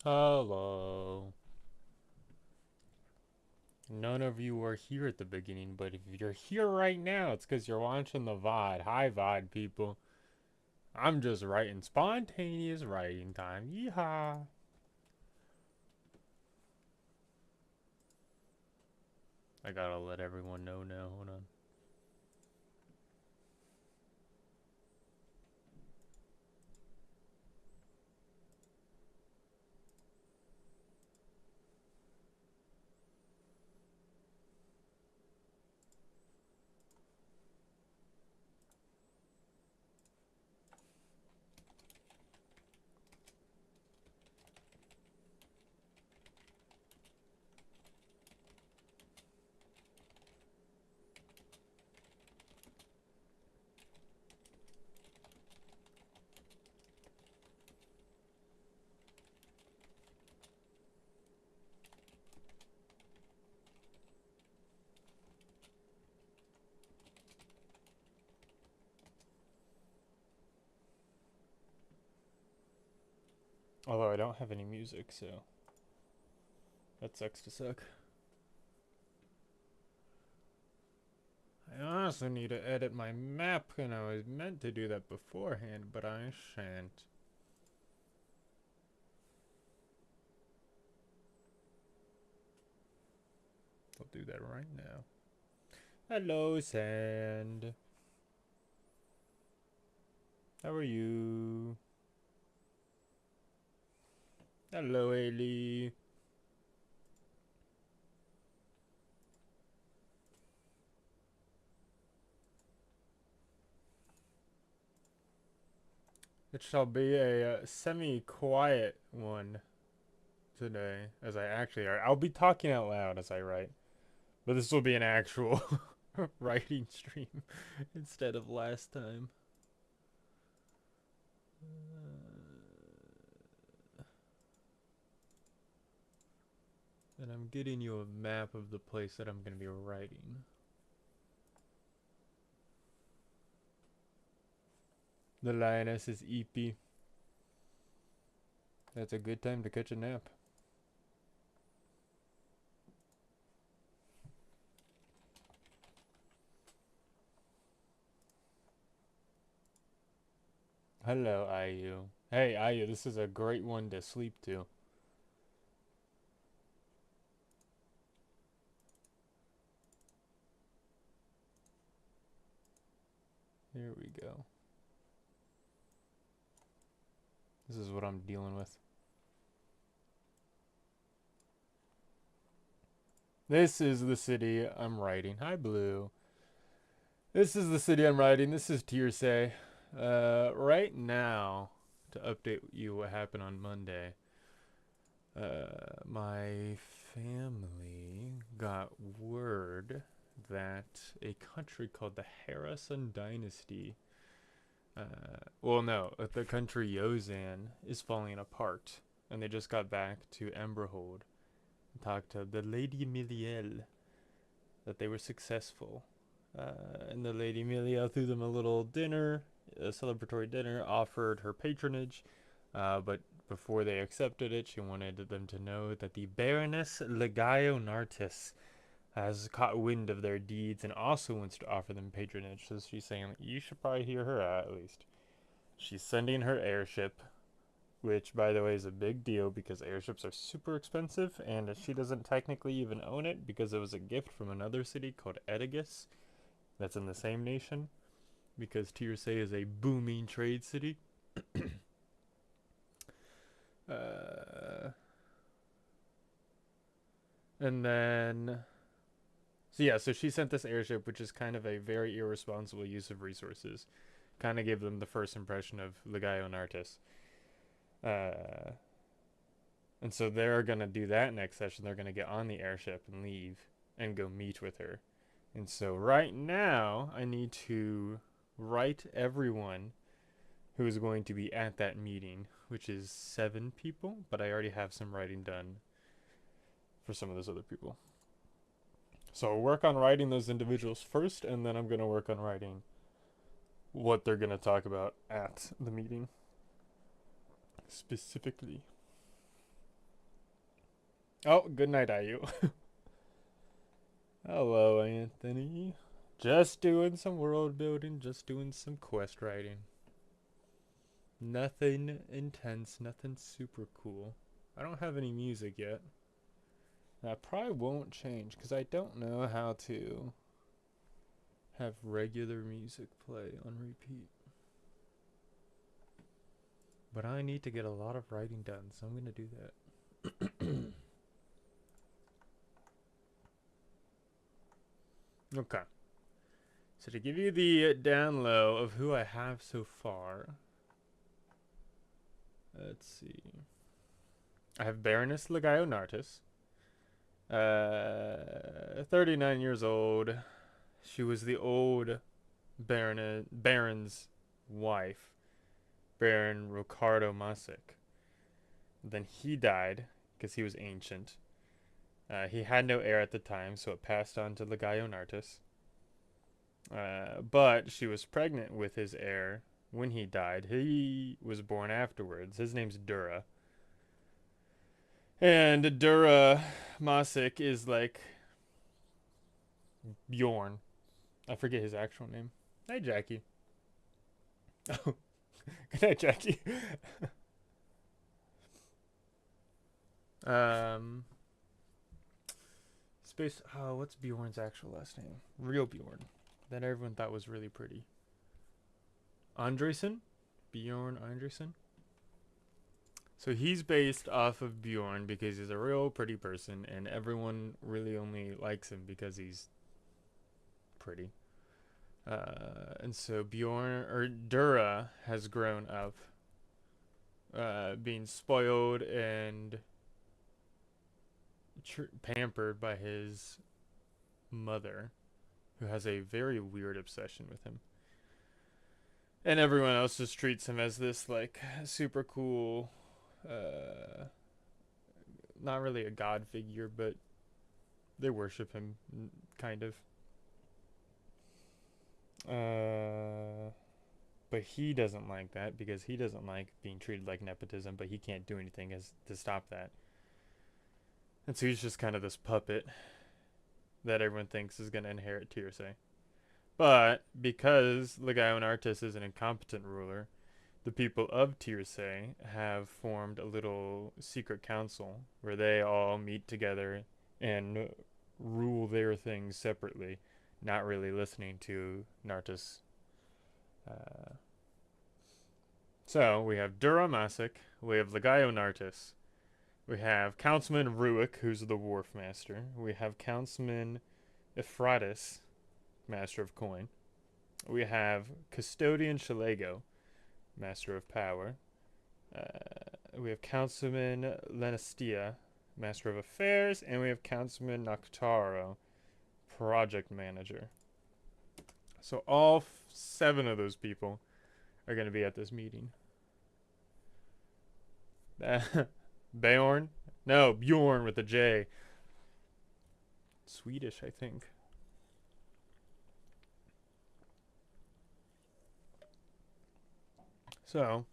Hello. None of you were here at the beginning, but if you're here right now, it's because you're watching the VOD. Hi, VOD people. I'm just writing spontaneous writing time. Yeehaw. I gotta let everyone know now. Hold on. Although I don't have any music, so that sucks to suck. I also need to edit my map, and I was meant to do that beforehand, but I shan't. I'll do that right now. Hello, Sand. How are you? Hello, Ailey. It shall be a semi-quiet one today, as I actually are. I'll be talking out loud as I write, but this will be an actual writing stream instead of last time. And I'm getting you a map of the place that I'm going to be writing. The lioness is Eepy. That's a good time to catch a nap. Hello, Ayu. Hey, Ayu, this is a great one to sleep to. Here we go. This is what I'm dealing with. This is the city I'm writing. Hi, Blue. This is the city I'm writing. This is Tearsay. Right now, to update you what happened on Monday, my family got word that a country called the Harrison Dynasty, well, no, the country Yozan is falling apart, and they just got back to Emberhold and talked to the Lady Miliel that they were successful. And the Lady Miliel threw them a little dinner, a celebratory dinner, offered her patronage, but before they accepted it, she wanted them to know that the Baroness Legaio Nartis has caught wind of their deeds and also wants to offer them patronage. So she's saying, you should probably hear her out at least. She's sending her airship, which, by the way, is a big deal because airships are super expensive, and she doesn't technically even own it because it was a gift from another city called Edagis that's in the same nation, because Tearsay is a booming trade city. uh, and then, so yeah, so she sent this airship, which is kind of a very irresponsible use of resources. Kind of gave them the first impression of Legaio and Artis. Uh, and so they're going to do that next session. They're going to get on the airship and leave and go meet with her. And so right now, I need to write everyone who is going to be at that meeting, which is 7 people, but I already have some writing done for some of those other people. So I'll work on writing those individuals first, and then I'm going to work on writing what they're going to talk about at the meeting specifically. Oh, good night, IU. Hello, Anthony. Just doing some world building, just doing some quest writing. Nothing intense, nothing super cool. I don't have any music yet. That probably won't change because I don't know how to have regular music play on repeat. But I need to get a lot of writing done, so I'm going to do that. Okay. So to give you the down low of who I have so far, let's see. I have Baroness Legaionartis, 39 years old. She was the old Baron's wife, Baron Ricardo Masik. Then he died because he was ancient. He had no heir at the time, so it passed on to Legaionartis. But she was pregnant with his heir when he died. He was born afterwards. His name's Dura. And Dura Masik is like Bjorn. I forget his actual name. Hi, Jackie. Oh, good night, Jackie. um, Space. Oh, what's Bjorn's actual last name? Real Bjorn. That everyone thought was really pretty. Andresen? Bjorn Andresen? So he's based off of Bjorn because he's a real pretty person, and everyone really only likes him because he's pretty. And so Bjorn or Dura has grown up being spoiled and pampered by his mother, who has a very weird obsession with him. And everyone else just treats him as this like super cool, not really a god figure, but they worship him kind of. But he doesn't like that because he doesn't like being treated like nepotism, but he can't do anything to stop that. And so he's just kind of this puppet that everyone thinks is going to inherit Tearsay. But because Legaionartis is an incompetent ruler, the people of Tearsay have formed a little secret council where they all meet together and rule their things separately, not really listening to Nartis. Uh, so we have Dura Masik, we have Legaionartis, we have Councilman Ruick, who's the Wharf Master, we have Councilman Ephratis, Master of Coin, we have Custodian Shalego, Master of Power, we have Councilman Lenestia, Master of Affairs, and we have Councilman Noctaro, Project Manager. So all 7 of those people are going to be at this meeting. Bjorn? No, Bjorn with a J. Swedish, I think. So,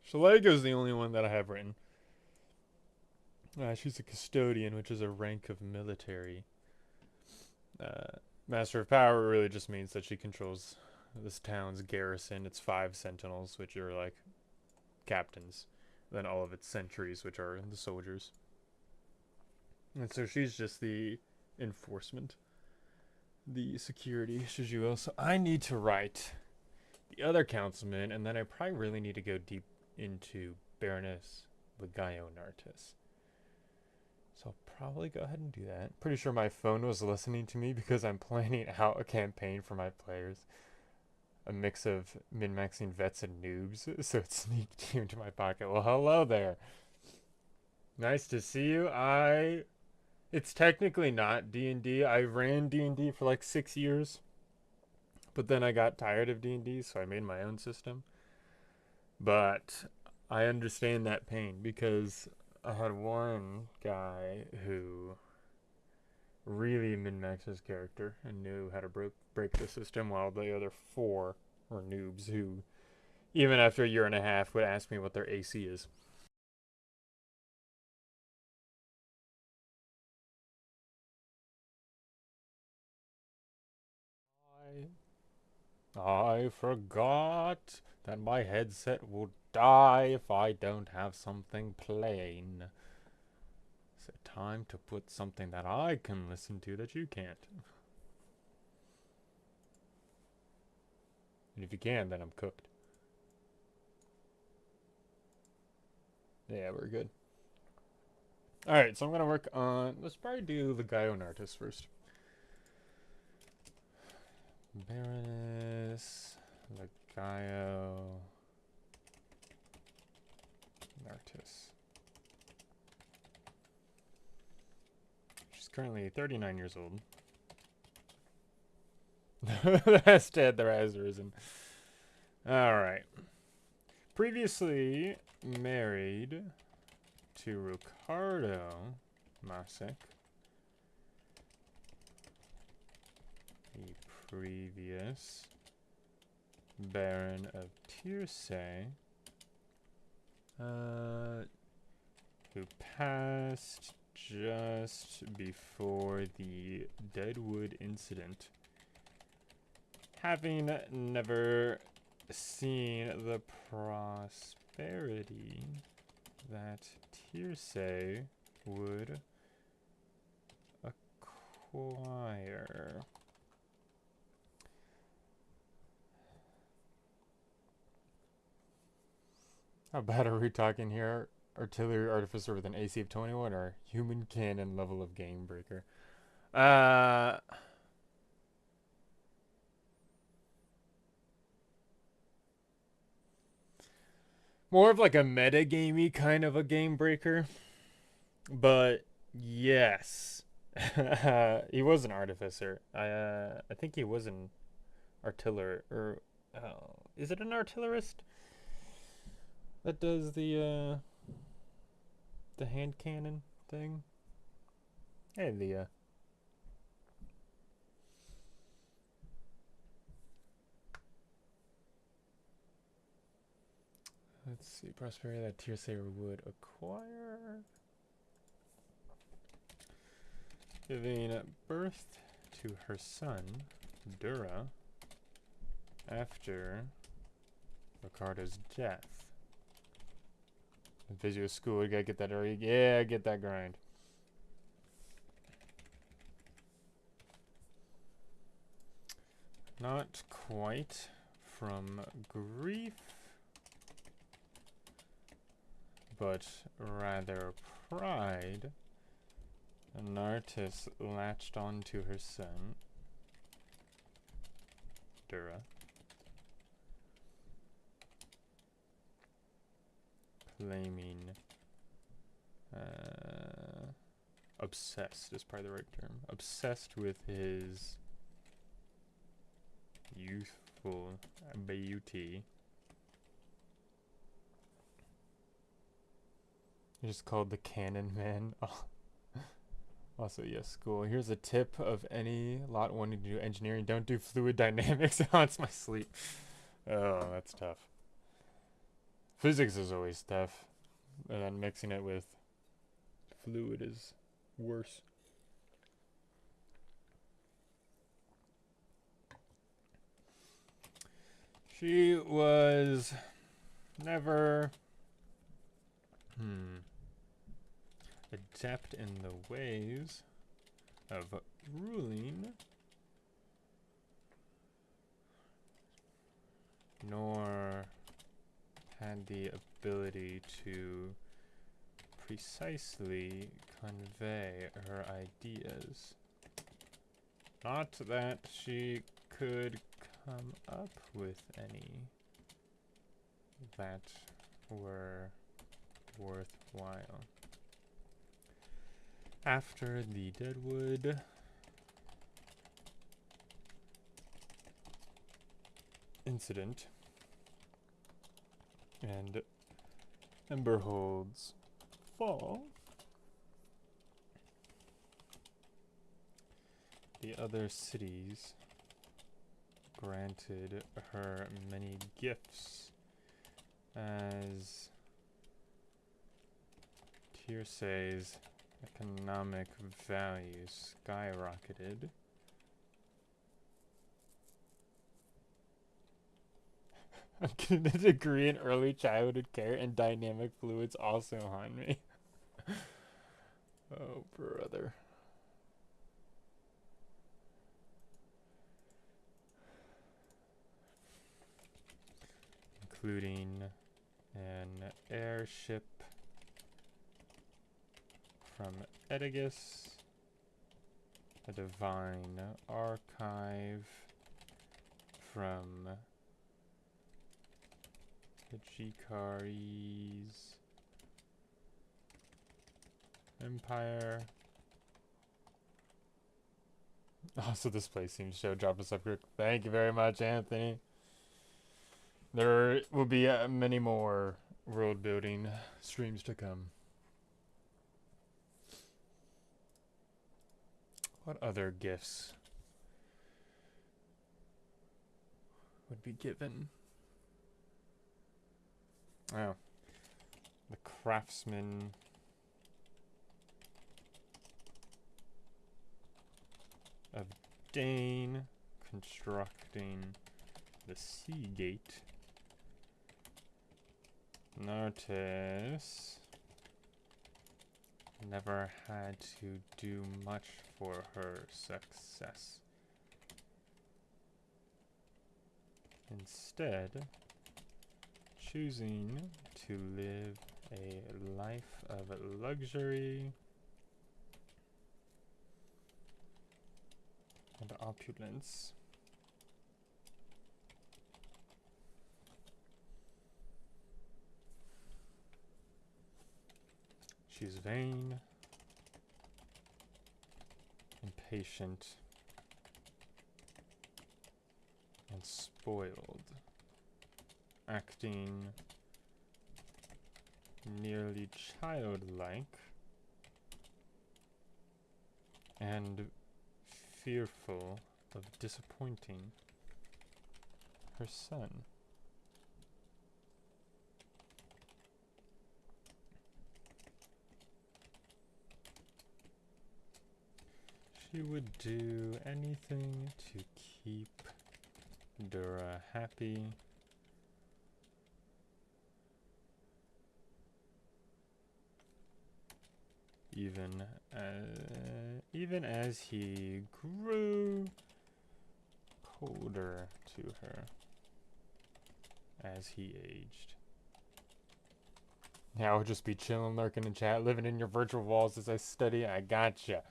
Shalego's the only one that I have written. She's a custodian, which is a rank of military. Master of Power really just means that she controls this town's garrison. It's 5 sentinels, which are like captains. Then all of its sentries, which are the soldiers. And so she's just the enforcement, the security, should you will. So I need to write the other councilman, and then I probably really need to go deep into Baroness Legaionartis. So I'll probably go ahead and do that. Pretty sure my phone was listening to me because I'm planning out a campaign for my players. A mix of min-maxing vets and noobs, so it sneaked into my pocket. Well, hello there. Nice to see you. It's technically not D&D. I ran D&D for like 6 years, but then I got tired of D&D, so I made my own system. But I understand that pain because I had one guy who really min-maxed his character and knew how to break the system, while the other 4 were noobs who, even after a year and a half, would ask me what their AC is. I forgot that my headset will die if I don't have something playing. So time to put something that I can listen to that you can't. And if you can, then I'm cooked. Yeah, we're good. Alright, so I'm gonna work on... Let's probably do the Gaio Nartis first. Baroness... The Gaio... Nartis. She's currently 39 years old. That's dead, the has risen. Alright. Previously married to Ricardo Masek, the previous Baron of Tearsay, who passed just before the Deadwood incident, having never seen the prosperity that Tearsay would acquire. How bad are we talking here? Artillery Artificer with an AC of 21 or Human Cannon level of Game Breaker? More of like a meta-gamey kind of a Game Breaker. But yes. He was an Artificer. I think he was an Artiller, or is it an Artillerist that does the hand cannon thing? Hey, Leah. Let's see, prosperity that Tearsay would acquire. Giving birth to her son, Dura, after Ricardo's death. Visual school, we gotta get that early. Yeah, get that grind. Not quite from grief, but rather pride. Nartis latched onto her son, Dura, claiming obsessed is probably the right term. Obsessed with his youthful beauty. Just called the Cannon Man. Oh. Also, yes, cool. Here's a tip of any lot wanting to do engineering. Don't do fluid dynamics. It haunts my sleep. Oh, that's tough. Physics is always tough. And then mixing it with fluid is worse. She was never adept in the ways of ruling, nor had the ability to precisely convey her ideas. Not that she could come up with any that were worthwhile. After the Deadwood incident and Emberhold's fall, the other cities granted her many gifts as Tearsay's economic value skyrocketed. I'm getting a degree in early childhood care and dynamic fluids also on me. Oh, brother. Including an airship from Edicus, a divine archive from the Jikaris Empire. Also, this place seems to drop a subject. Thank you very much, Anthony. There will be many more world building streams to come. What other gifts would be given? Oh, the craftsman. Of Dane constructing the sea gate. Notice never had to do much for her success. Instead, choosing to live a life of luxury and opulence. She's vain, impatient, and spoiled, acting nearly childlike and fearful of disappointing her son. She would do anything to keep Dura happy. Even as he grew colder to her as he aged. Yeah, I'll just be chilling, lurking in chat, living in your virtual walls as I study. I gotcha.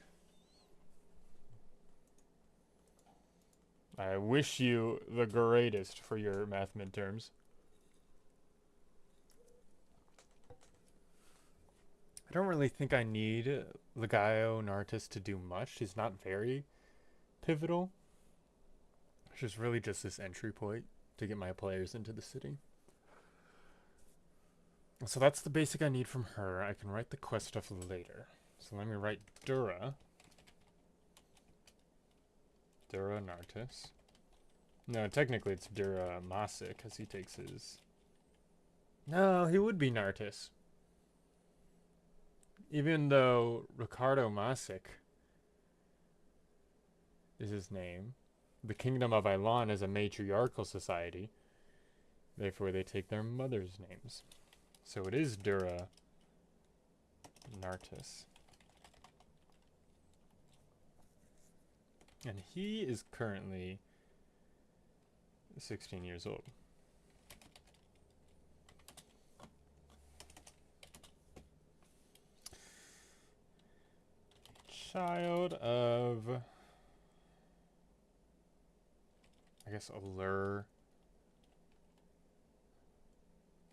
I wish you the greatest for your math midterms. I don't really think I need Legaio Nartis to do much. He's not very pivotal. It's just really just this entry point to get my players into the city. So that's the basic I need from her. I can write the quest stuff later. So let me write Dura. Dura Nartis. No, technically it's Dura Masic because he takes his... No, he would be Nartis. Even though Ricardo Masic is his name, the Kingdom of Elan is a matriarchal society. Therefore, they take their mother's names. So it is Dura Nartis. And he is currently 16 years old. Child of, I guess, Allure.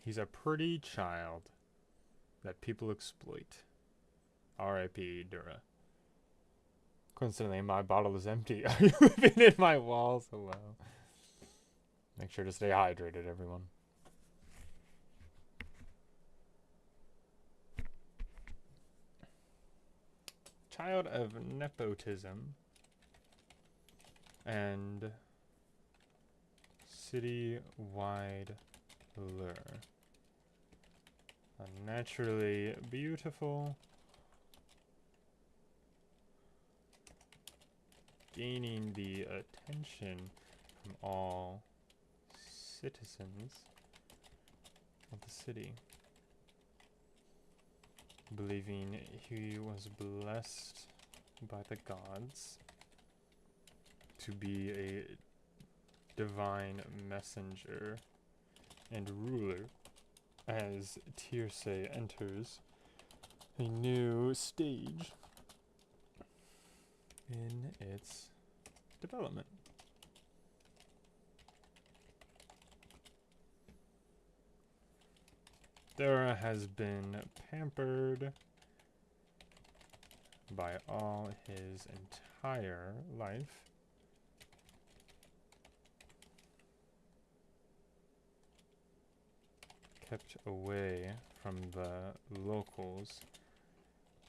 He's a pretty child that people exploit. R.I.P. Dura. Coincidentally, my bottle is empty. Are you living in my walls? Hello. Make sure to stay hydrated, everyone. Child of nepotism and city-wide lure. Naturally beautiful, gaining the attention from all citizens of the city, believing he was blessed by the gods to be a divine messenger and ruler as Tearsay enters a new stage in its development. Dara has been pampered by all his entire life. Kept away from the locals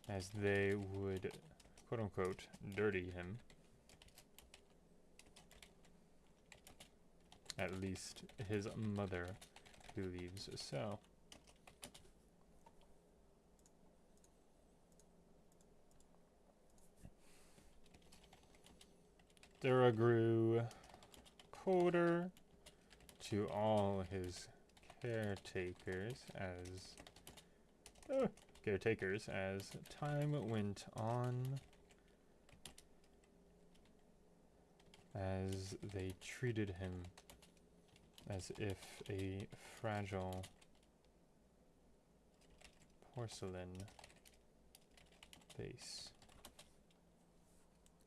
as they would, quote unquote, dirty him. At least his mother believes so. Dara grew colder to all his caretakers as time went on, as they treated him as if a fragile porcelain vase.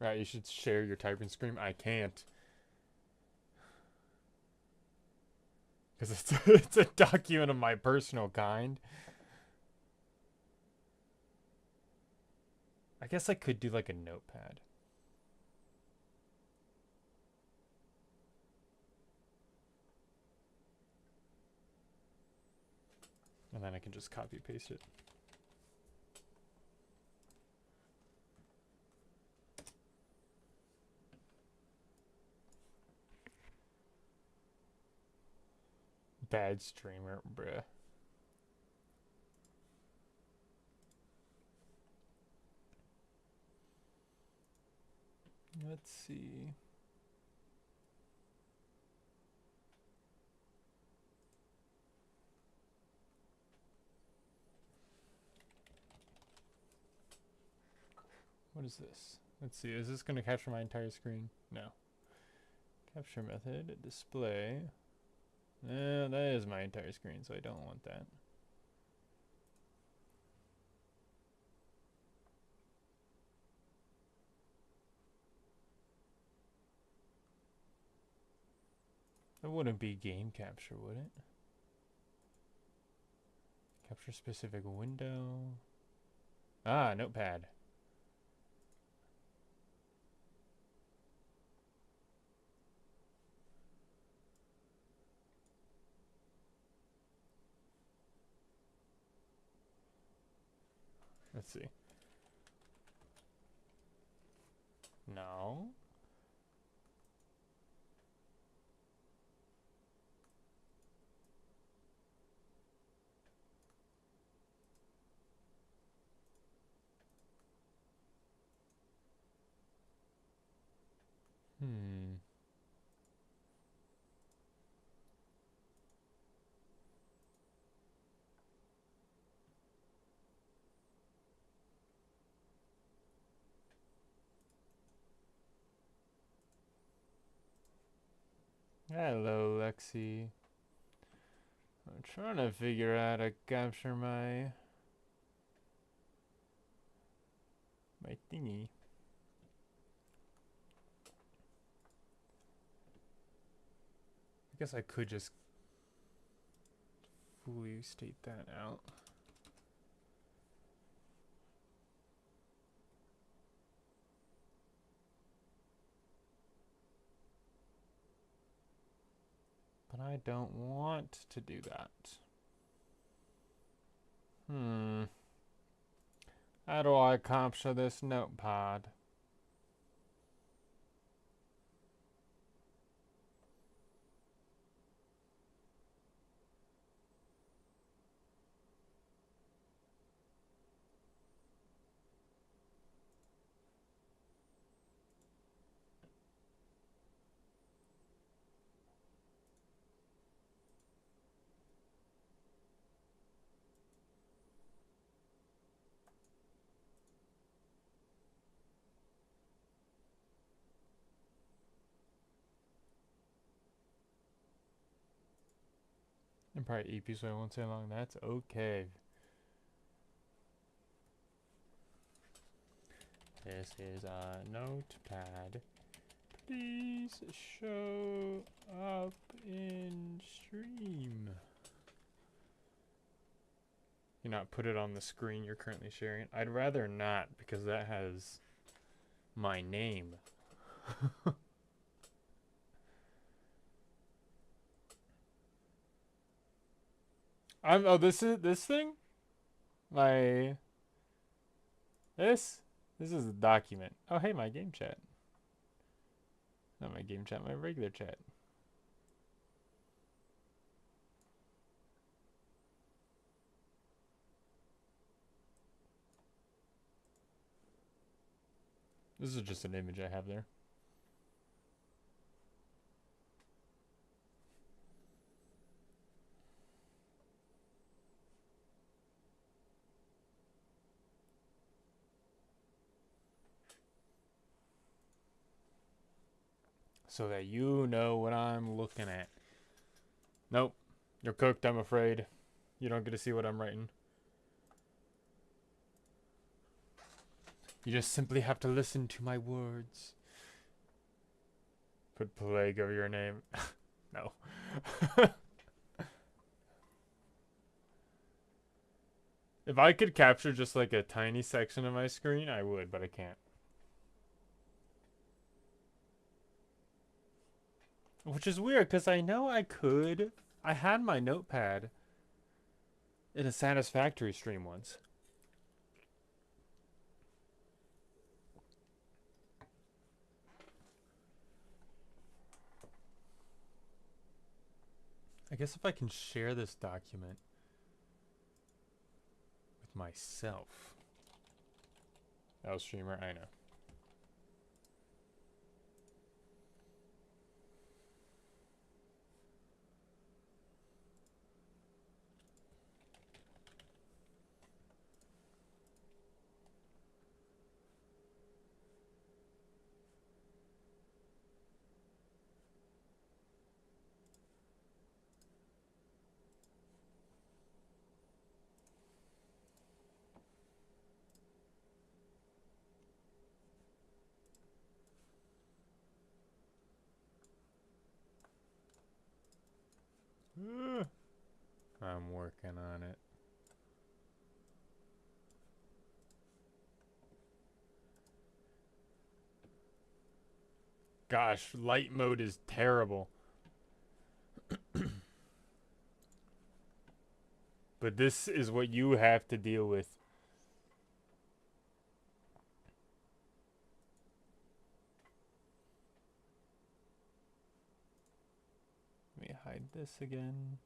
Right, you should share your typing screen. I can't. Because it's a document of my personal kind. I guess I could do like a notepad. And then I can just copy paste it. Bad streamer, bruh. Let's see. What is this? Let's see. Is this going to capture my entire screen? No. Capture method, display. That is my entire screen, so I don't want that. That wouldn't be game capture, would it? Capture specific window. Ah, notepad. Let's see. No. Hmm. Hello, Lexi. I'm trying to figure out how to capture my thingy. I guess I could just fully state that out. But I don't want to do that. How do I capture this notepad? I'm probably EP, so I won't say long. That's okay. This is a notepad. Please show up in stream. You not put it on the screen you're currently sharing? I'd rather not, because that has my name. This is this thing? This is a document. Oh, hey, my game chat. Not my game chat, my regular chat. This is just an image I have there. So that you know what I'm looking at. Nope. You're cooked, I'm afraid. You don't get to see what I'm writing. You just simply have to listen to my words. Put plague over your name. No. If I could capture just like a tiny section of my screen, I would, but I can't. Which is weird, because I know I could. I had my notepad in a Satisfactory stream once. I guess if I can share this document with myself. Oh, streamer, I know. I'm working on it. Gosh, light mode is terrible. But this is what you have to deal with. Let me hide this again.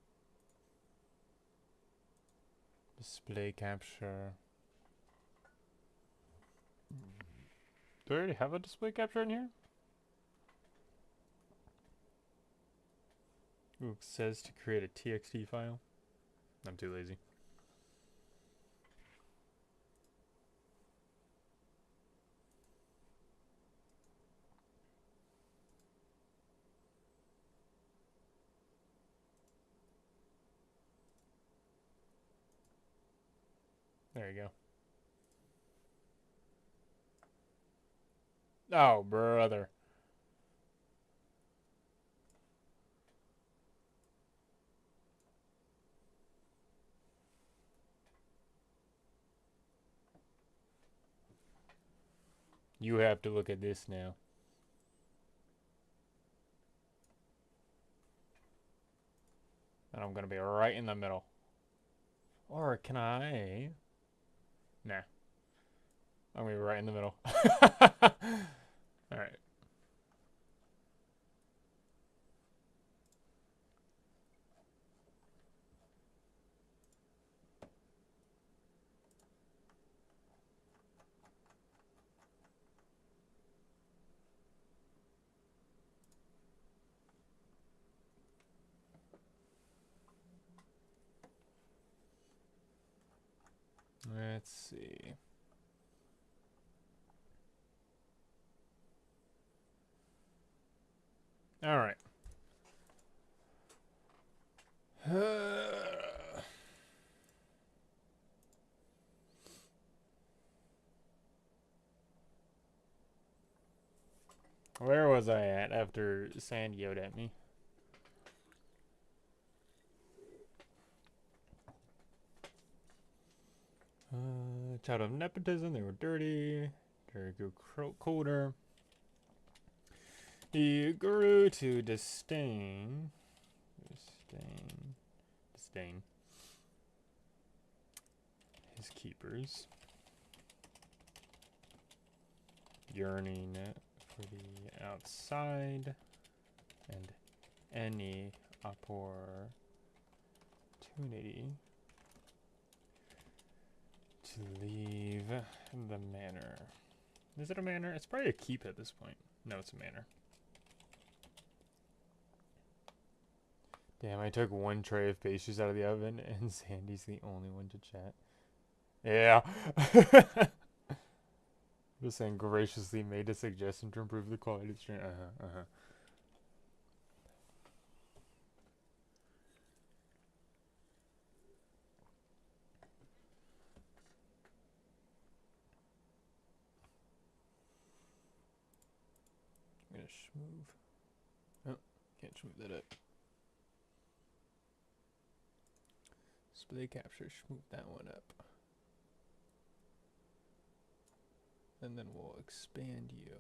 Display capture. Do I already have a display capture in here? Ooh, it says to create a TXT file. I'm too lazy. There you go. Oh, brother. You have to look at this now. And I'm going to be right in the middle. Or can I? Nah. I'm going to be right in the middle. Alright. Let's see. All right. Where was I at after Sand yelled at me? Child of nepotism, they were dirty. Very good colder. He grew to disdain his keepers, yearning for the outside and any opportunity to leave the manor. Is it a manor? It's probably a keep at this point. No, it's a manor. Damn, I took one tray of pastries out of the oven and Sandy's the only one to chat. Yeah. Just saying, graciously made a suggestion to improve the quality of the stream. I'm gonna schmove. Oh, can't schmove that up. Display capture, schmove that one up. And then we'll expand you.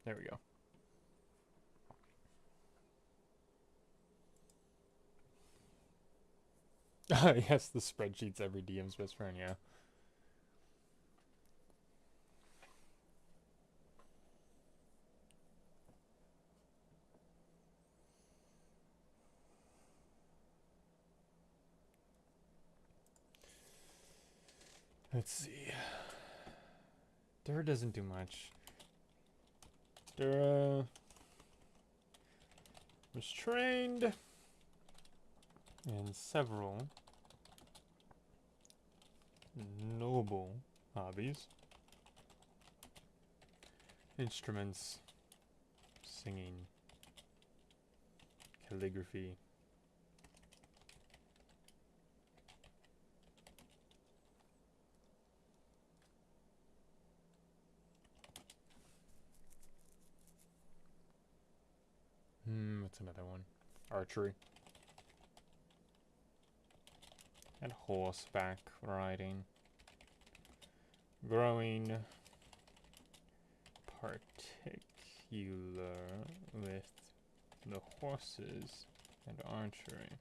There we go. Yes, the spreadsheet's every DM's best friend, yeah. Let's see. Dura doesn't do much. Dura was trained in several noble hobbies. Instruments, singing, calligraphy. What's another one? Archery. And horseback riding. Growing particular with the horses and archery.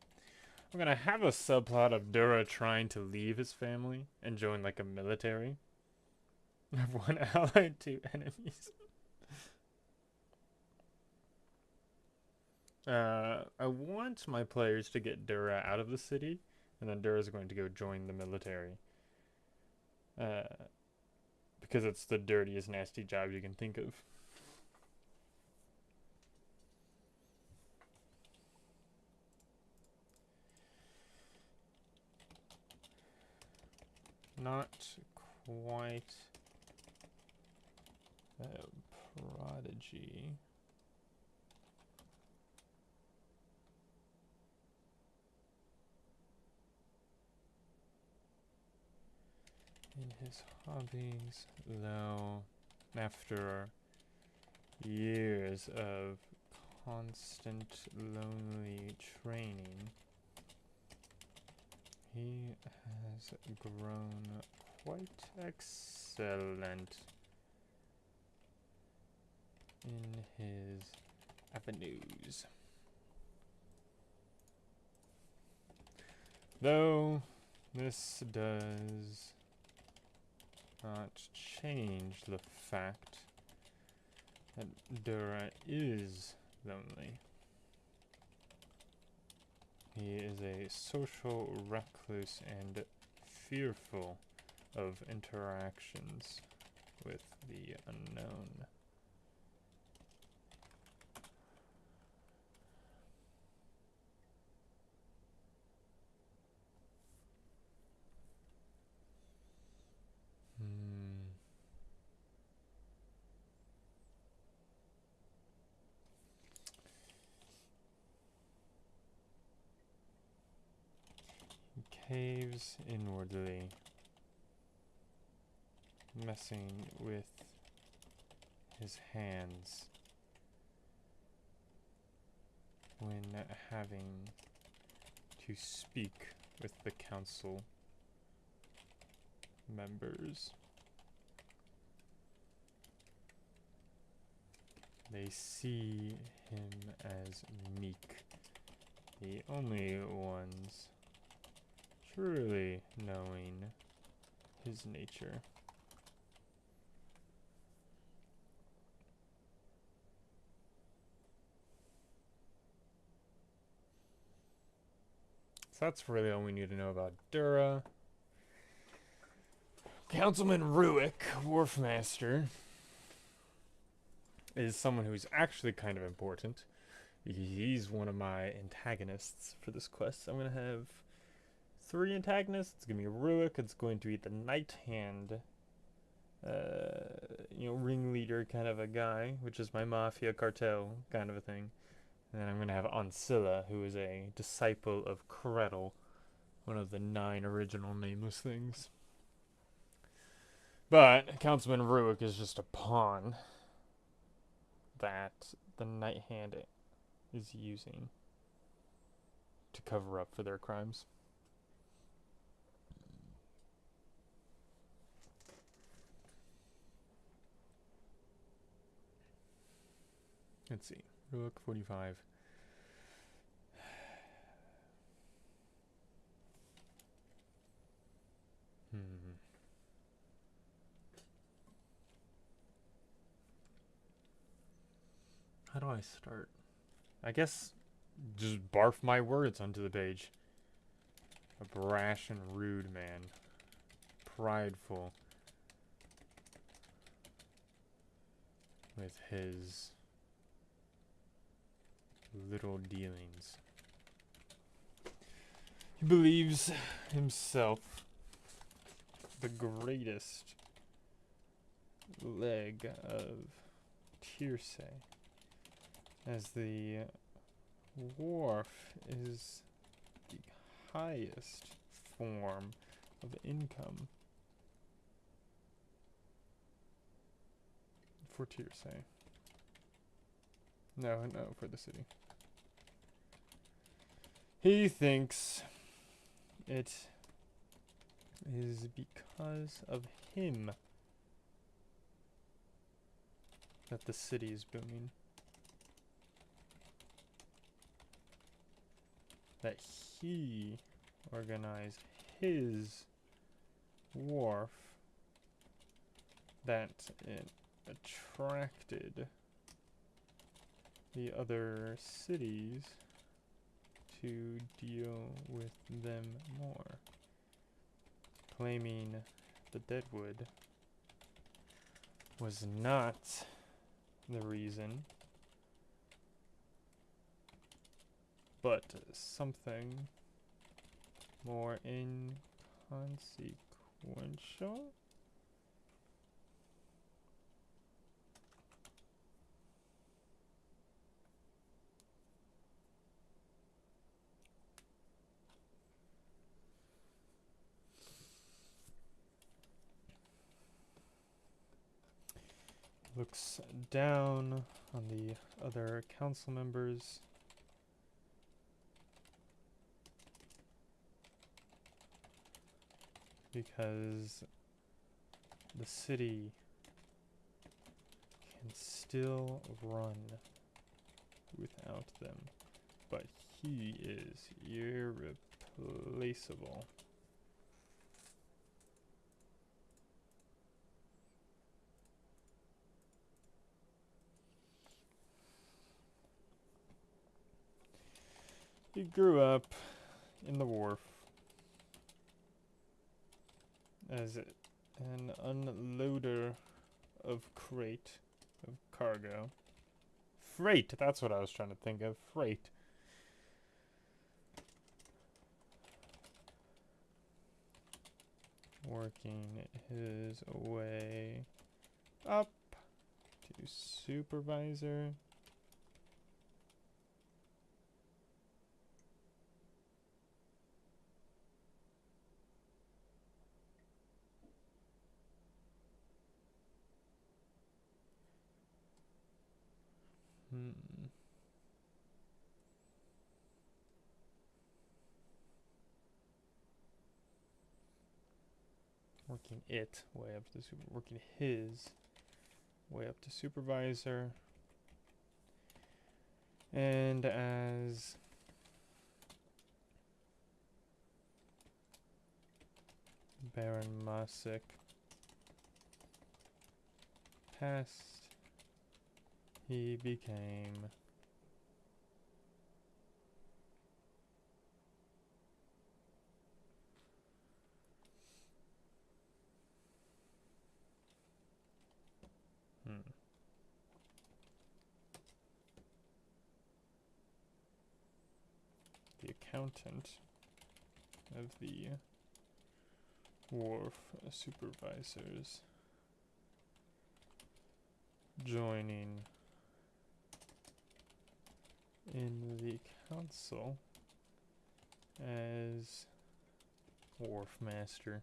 I'm gonna have a subplot of Dura trying to leave his family and join like a military. Have one allied, two enemies. I want my players to get Dura out of the city, and then Dura's going to go join the military. Because it's the dirtiest, nasty job you can think of. Not quite a prodigy. In his hobbies, though, after years of constant lonely training, he has grown quite excellent in his avenues. Though this does not change the fact that Dura is lonely. He is a social recluse and fearful of interactions with the unknown. He caves inwardly, messing with his hands when having to speak with the council members. They see him as meek, the only ones truly knowing his nature. So that's really all we need to know about Dura. Councilman Ruick, Wharfmaster, is someone who's actually kind of important. He's one of my antagonists for this quest. I'm going to have 3 antagonists. It's going to be Ruick. It's going to be the Night Hand, ringleader kind of a guy, which is my mafia cartel kind of a thing. And then I'm going to have Ancilla, who is a disciple of Kreddle, one of the 9 original nameless things. But Councilman Ruick is just a pawn that the Night Hand is using to cover up for their crimes. Let's see. Ruick 45. How do I start? I guess just barf my words onto the page. A brash and rude man. Prideful. With his little dealings. He believes himself the greatest leg of Tearsay, as the wharf is the highest form of income for Tearsay. No, for the city. He thinks it is because of him that the city is booming. That he organized his wharf, that it attracted the other cities to deal with them more, claiming the Deadwood was not the reason, but something more inconsequential. Looks down on the other council members. Because the city can still run without them, but he is irreplaceable. He grew up in the wharf as an unloader of cargo. Freight, that's what I was trying to think of. Freight. Working his way up to supervisor. Working it way up to working his way up to supervisor. And as Baron Masik passed, he became the accountant of the wharf supervisors, joining in the council as wharf master.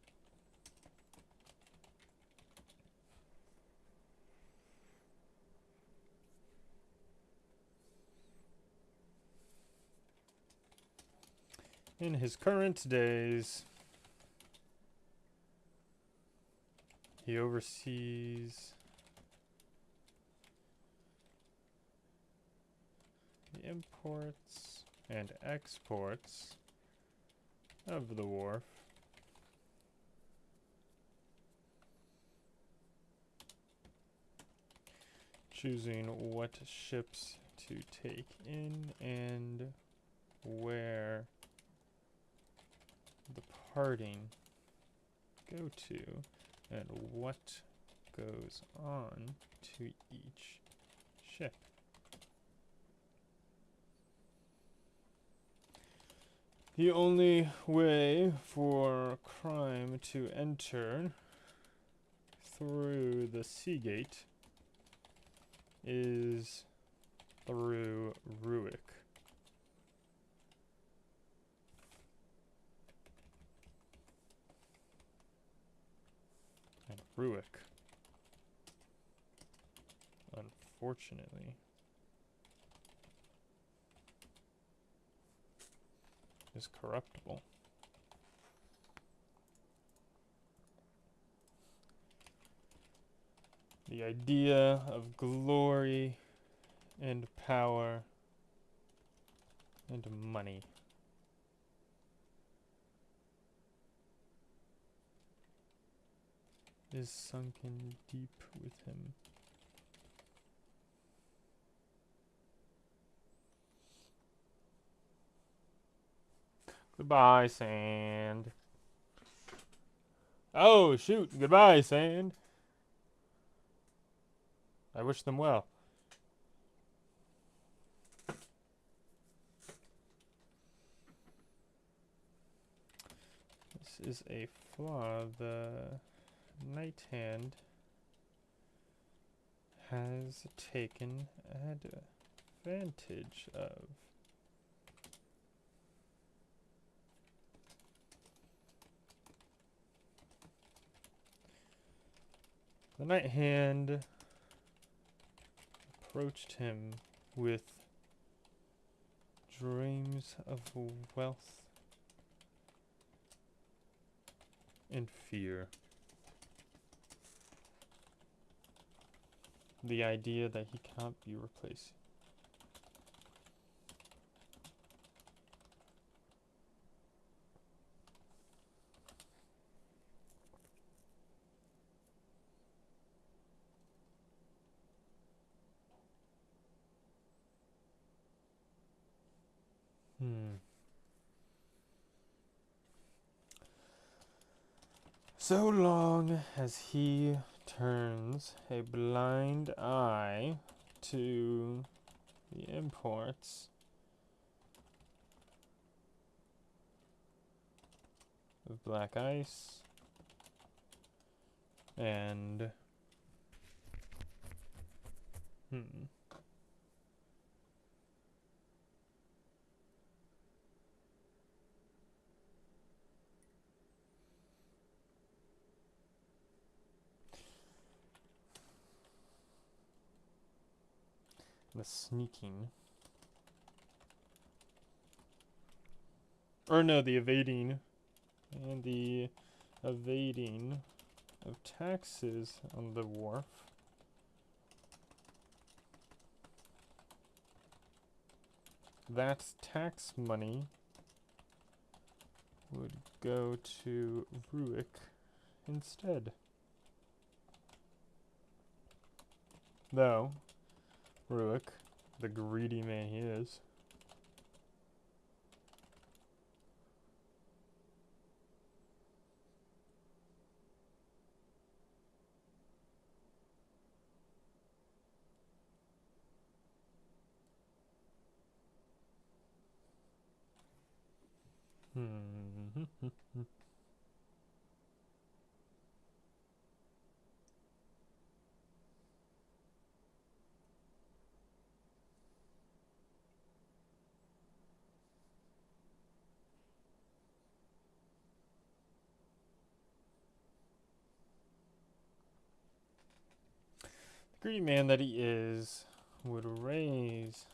In his current days, he oversees the imports and exports of the wharf, choosing what ships to take in and where departing go to, and what goes on to each ship. The only way for crime to enter through the sea gate is through Ruick. And Ruick, unfortunately, is corruptible. The idea of glory and power and money is sunken deep with him. Goodbye, Sand. Oh, shoot. Goodbye, Sand. I wish them well. This is a flaw. The Night Hand has taken advantage of. The Night Hand approached him with dreams of wealth and fear. The idea that he cannot be replaced. So long as he turns a blind eye to the imports of black ice and The sneaking. Or no, the evading. And the evading of taxes on the wharf. That tax money would go to Ruick instead. Though, Ruick, the greedy man he is, greedy man that he is would raise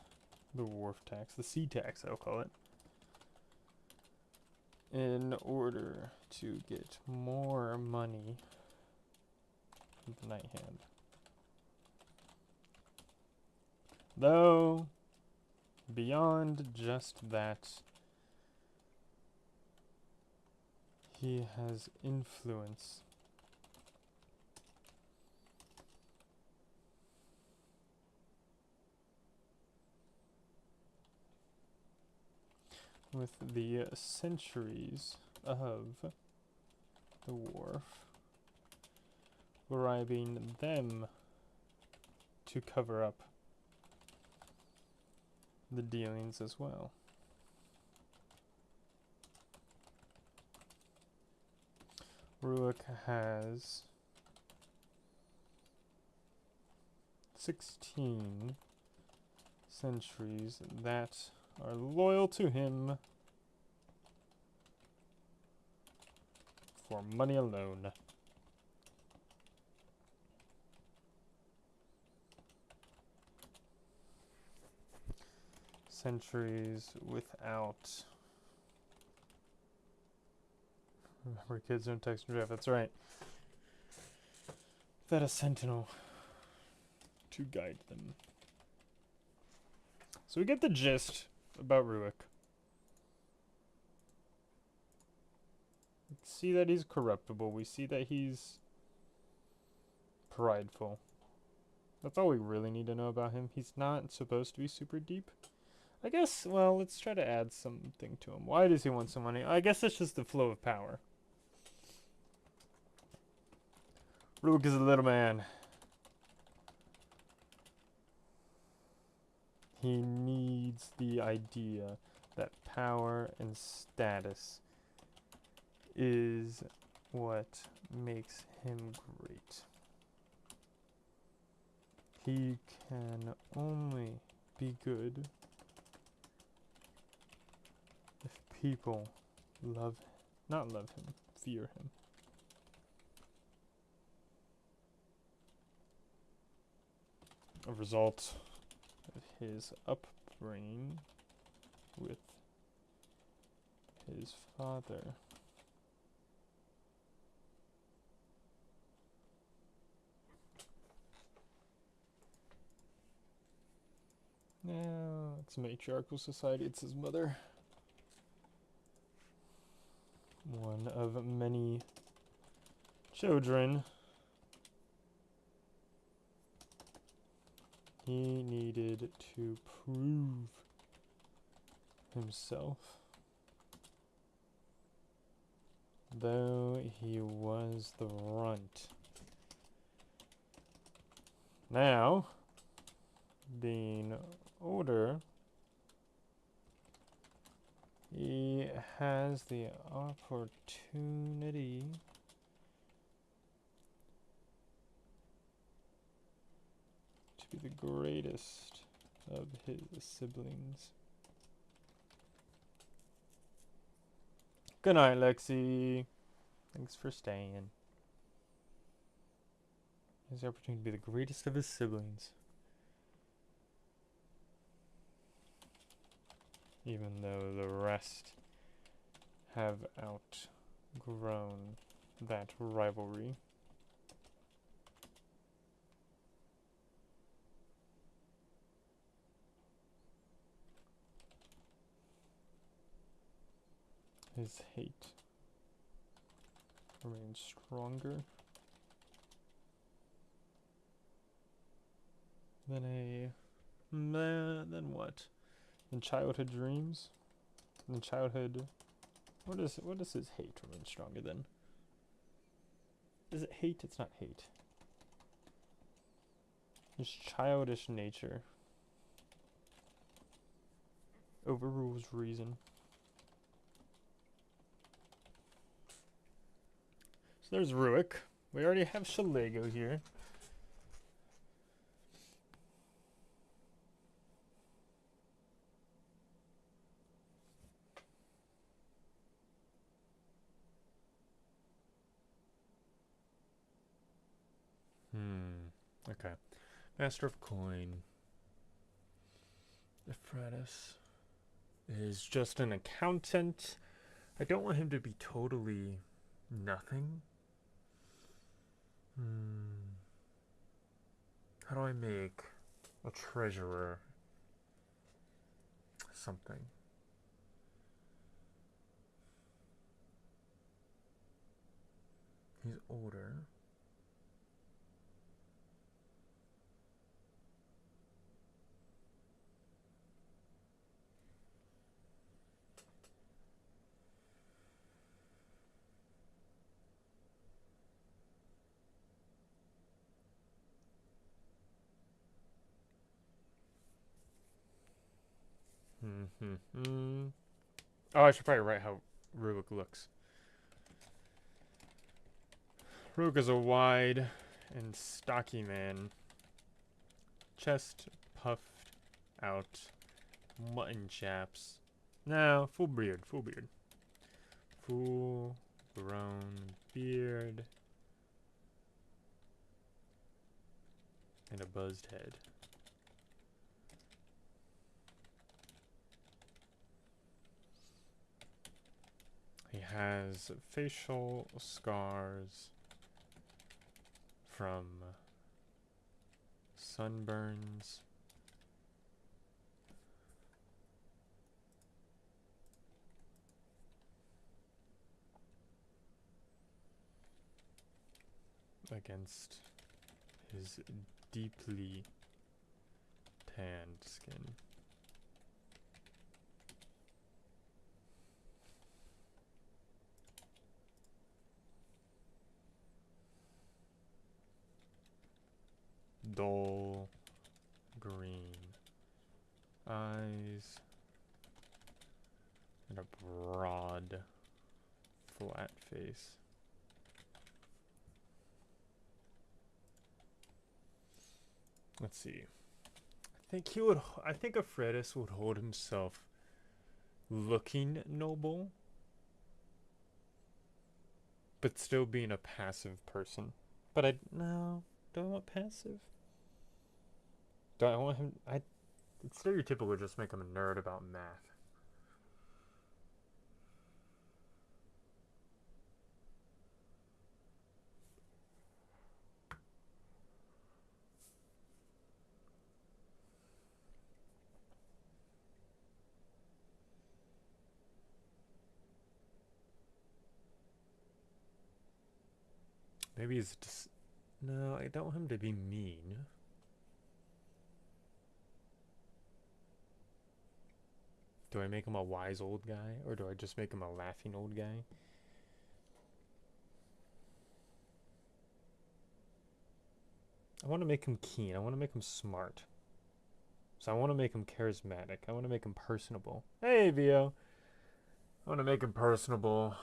the wharf tax, the sea tax I'll call it, in order to get more money from the Night Hand. Though, beyond just that, he has influence with the centuries of the wharf, bribing them to cover up the dealings as well. Ruick has 16 centuries that are loyal to him for money alone. Centuries without... Remember, kids don't text and draft. That's right. Without a sentinel to guide them. So we get the gist about Ruick. We see that he's corruptible. We see that he's prideful. That's all we really need to know about him. He's not supposed to be super deep. I guess, well, let's try to add something to him. Why does he want some money? I guess it's just the flow of power. Ruick is a little man. He needs the idea that power and status is what makes him great. He can only be good if people not love him, fear him. A result of his upbringing with his father. Now, it's a matriarchal society, it's his mother. One of many children. He needed to prove himself. Though he was the runt. Now, being older, he has the opportunity to be the greatest of his siblings. Good night, Lexi. Thanks for staying. He has the opportunity to be the greatest of his siblings. even though the rest have outgrown that rivalry. His hate remains stronger than than what? Than childhood dreams? Than childhood. What does his hate remain stronger than? Is it hate? It's not hate. His childish nature overrules reason. So there's Ruick. We already have Shalago here. Okay. Master of Coin. Ephratus is just an accountant. I don't want him to be totally nothing. How do I make a treasurer something? He's older. Oh, I should probably write how Ruick looks. Ruick is a wide and stocky man. Chest puffed out. Mutton chaps. No, full beard, full beard. Full grown beard. And a buzzed head. He has facial scars from sunburns. Against his deeply tanned skin. Dull green eyes and a broad flat face. Let's see. I think Ephratus would hold himself looking noble, but still being a passive person. But no, do I want passive? Do I want him? It's stereotypical to just make him a nerd about math. Maybe he's just... No, I don't want him to be mean. Do I make him a wise old guy, or do I just make him a laughing old guy? I want to make him keen. I want to make him smart. So I want to make him charismatic. I want to make him personable. Hey, Vio. I want to make him personable.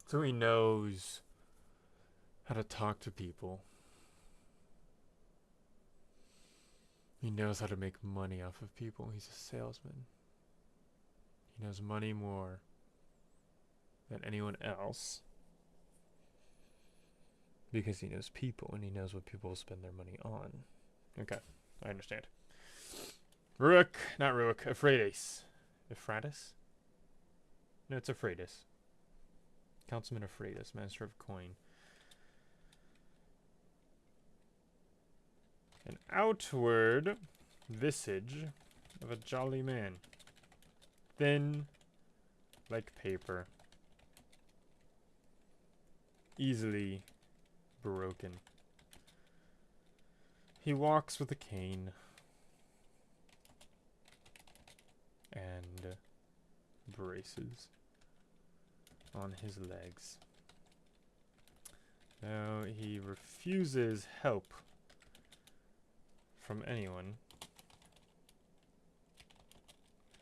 So he knows how to talk to people. He knows how to make money off of people. He's a salesman. He knows money more than anyone else because he knows people and he knows what people spend their money on. Okay, I understand. Rook, not Rook, Euphrates. Euphrates? No, it's Euphrates. Councilman Euphrates, Master of Coin. An outward visage of a jolly man. Thin like paper. Easily broken. He walks with a cane. And braces on his legs. Now he refuses help from anyone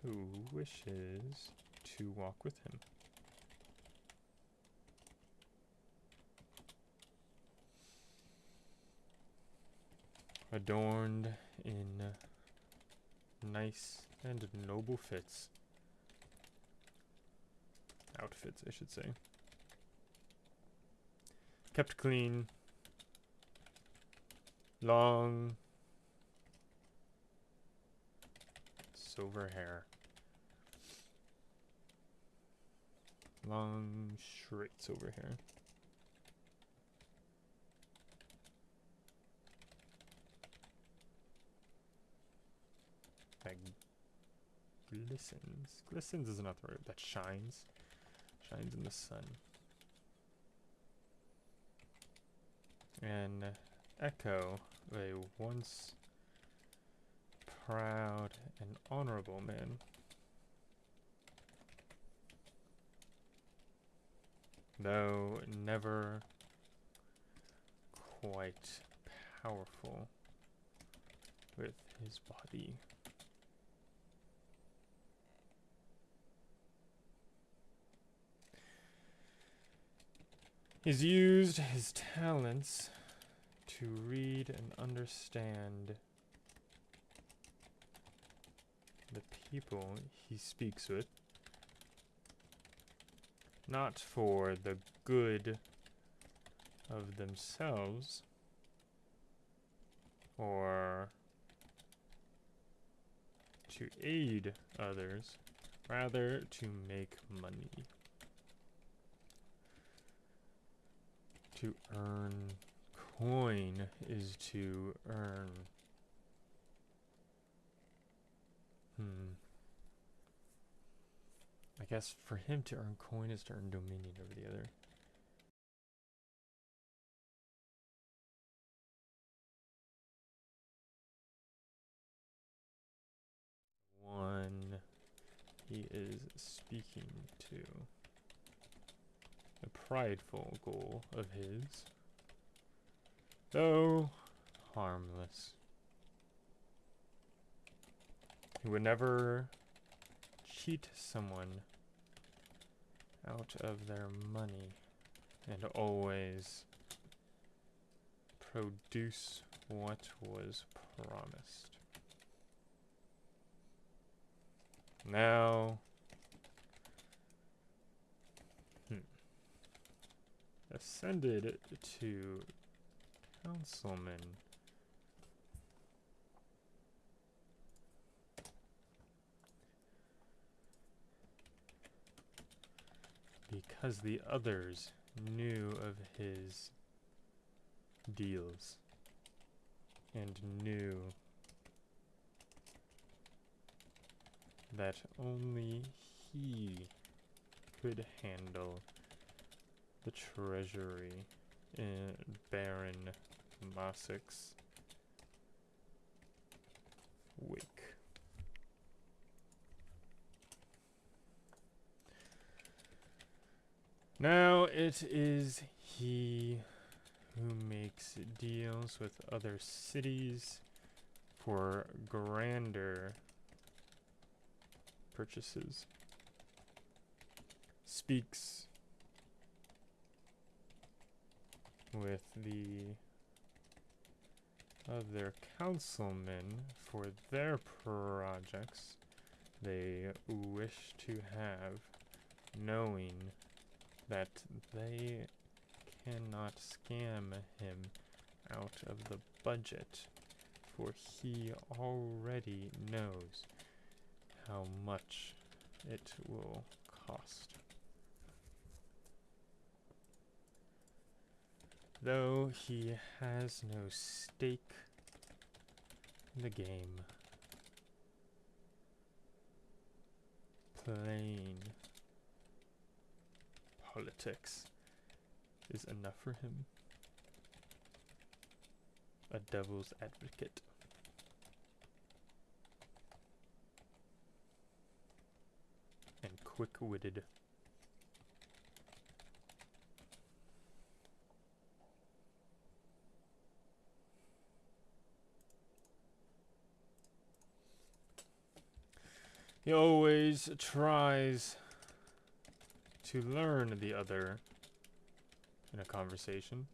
who wishes to walk with him. Adorned in nice and noble fits. Outfits, I should say. Kept clean. Long silver hair. Long straight silver hair. That glistens. Glistens is not the word. That shines. Shines in the sun. An echo of a once proud and honorable man. Though never quite powerful with his body. He's used his talents to read and understand the people he speaks with, not for the good of themselves or to aid others, rather to make money. To earn coin is to earn. I guess for him to earn coin is to earn dominion over the other. One he is speaking to. A prideful goal of his, though harmless. He would never cheat someone out of their money and always produce what was promised. Now, ascended to councilman. Because the others knew of his deals and knew that only he could handle the treasury in Baron Masik's wake. Now it is he who makes deals with other cities for grander purchases. Speaks with the other councilmen for their projects they wish to have, knowing that they cannot scam him out of the budget for he already knows how much it will cost. Though he has no stake in the game, plain politics is enough for him. A devil's advocate. And quick-witted. He always tries to learn the other in a conversation,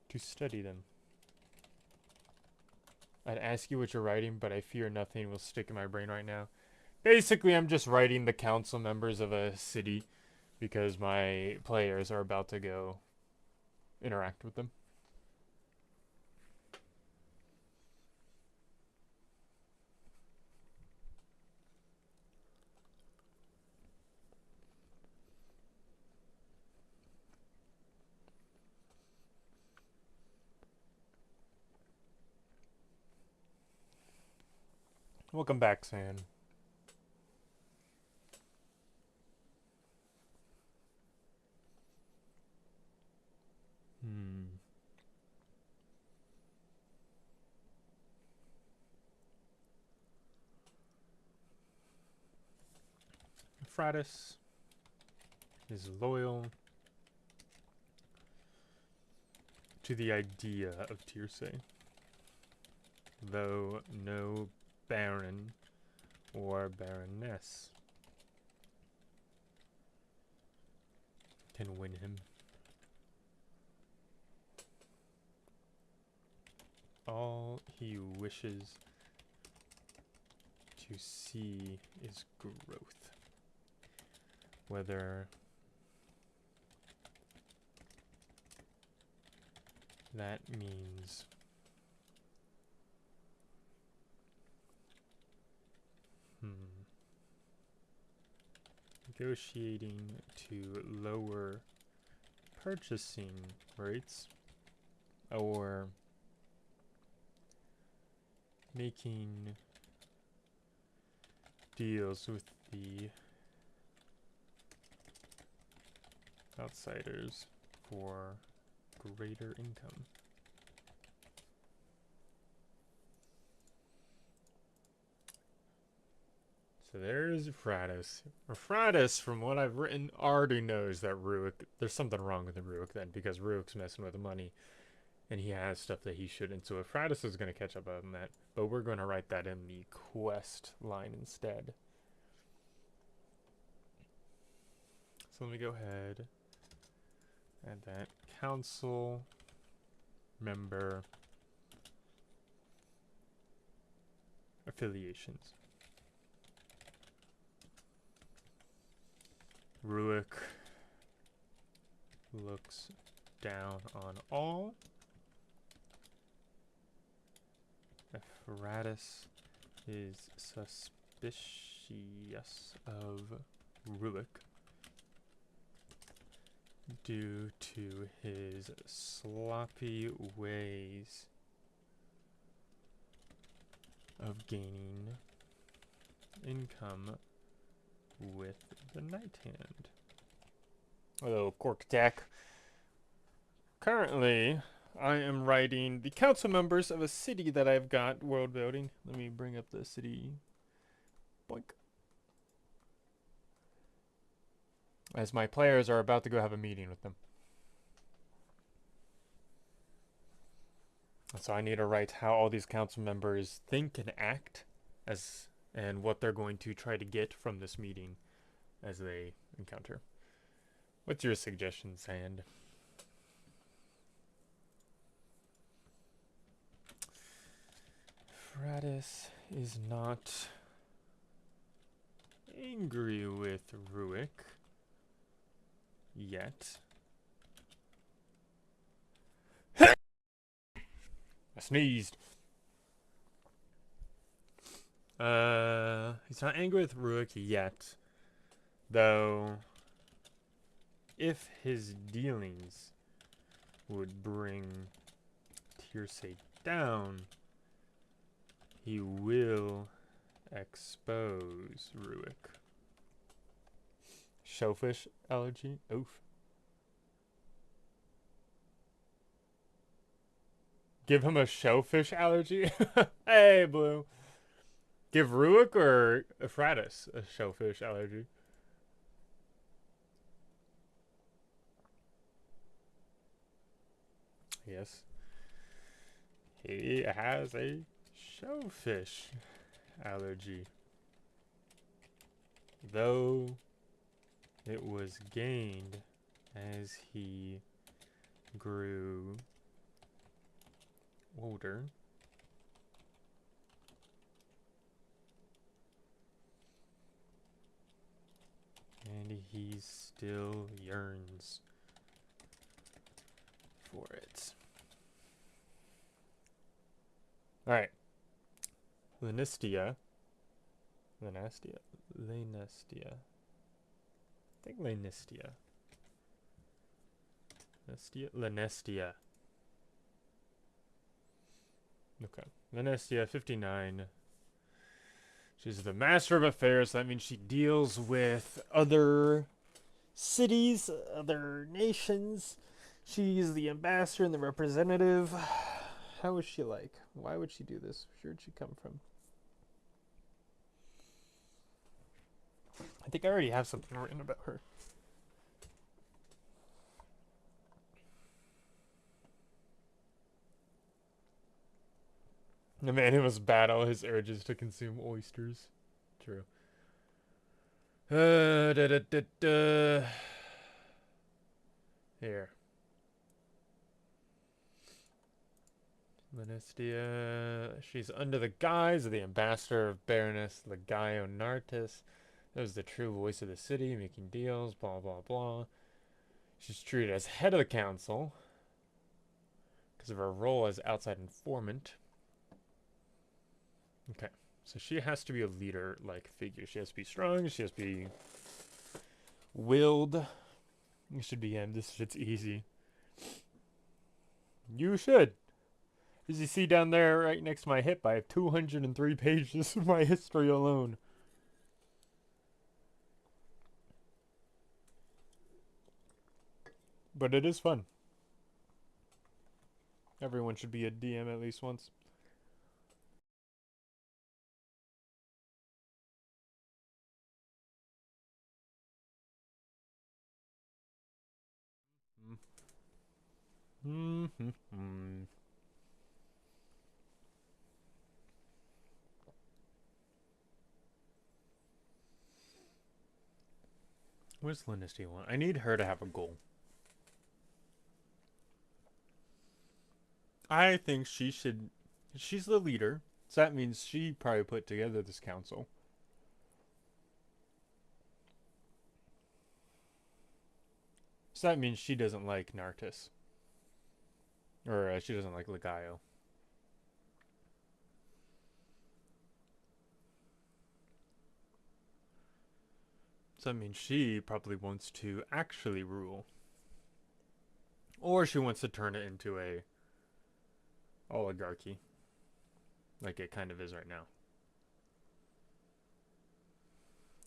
to study them. I'd ask you what you're writing, but I fear nothing will stick in my brain right now. Basically, I'm just writing the council members of a city because my players are about to go interact with them. Welcome back, San. Fratus is loyal to the idea of Tearsay, though no baron or baroness can win him. All he wishes to see is growth, whether that means negotiating to lower purchasing rates or making deals with the outsiders for greater income. So there's Fratus. Fratus, from what I've written, already knows that Ruik, there's something wrong with Ruik then, because Ruik's messing with the money, and he has stuff that he shouldn't. So if Fratus is going to catch up on that, but we're going to write that in the quest line instead. So let me go ahead, add that council member affiliations. Ruik looks down on all. Fratus is suspicious of Ruik due to his sloppy ways of gaining income with the Night Hand. Hello, Cork Attack. Currently, I am writing the council members of a city that I've got world building. Let me bring up the city. Boink. As my players are about to go have a meeting with them. So I need to write how all these council members think and act as and what they're going to try to get from this meeting as they encounter. What's your suggestion, Sand? Fratus is not angry with Ruik yet. sneezed. He's not angry with Ruik yet, though. If his dealings would bring Tearsay down, he will expose Ruik. Shellfish allergy? Oof. Give him a shellfish allergy? Hey, Blue. Give Ruik or Ephratus a shellfish allergy? Yes. He has a shellfish allergy. Though it was gained as he grew older. And he still yearns for it. Alright. Lenistia. Lenistia? Lenistia. I think Lenistia. Lenistia. Okay. Lenistia, 59. She's the master of affairs. That means she deals with other cities, other nations. She's the ambassador and the representative. How is she like? Why would she do this? Where'd she come from? I think I already have something written about her. The man who must battle his urges to consume oysters. True. Here. Lenistia. She's under the guise of the ambassador of Baroness Legaio Nartis. That was the true voice of the city, making deals, blah, blah, blah. She's treated as head of the council because of her role as outside informant. Okay, so she has to be a leader-like figure. She has to be strong. She has to be willed. You should be him. This shit's easy. You should. As you see down there right next to my hip, I have 203 pages of my history alone. But it is fun. Everyone should be a DM at least once. What does Lenistia want? I need her to have a goal. I think she should. She's the leader, so that means she probably put together this council. So that means she doesn't like Nartis. Or she doesn't like Legaio. So that means she probably wants to actually rule. Or she wants to turn it into a oligarchy. Like it kind of is right now.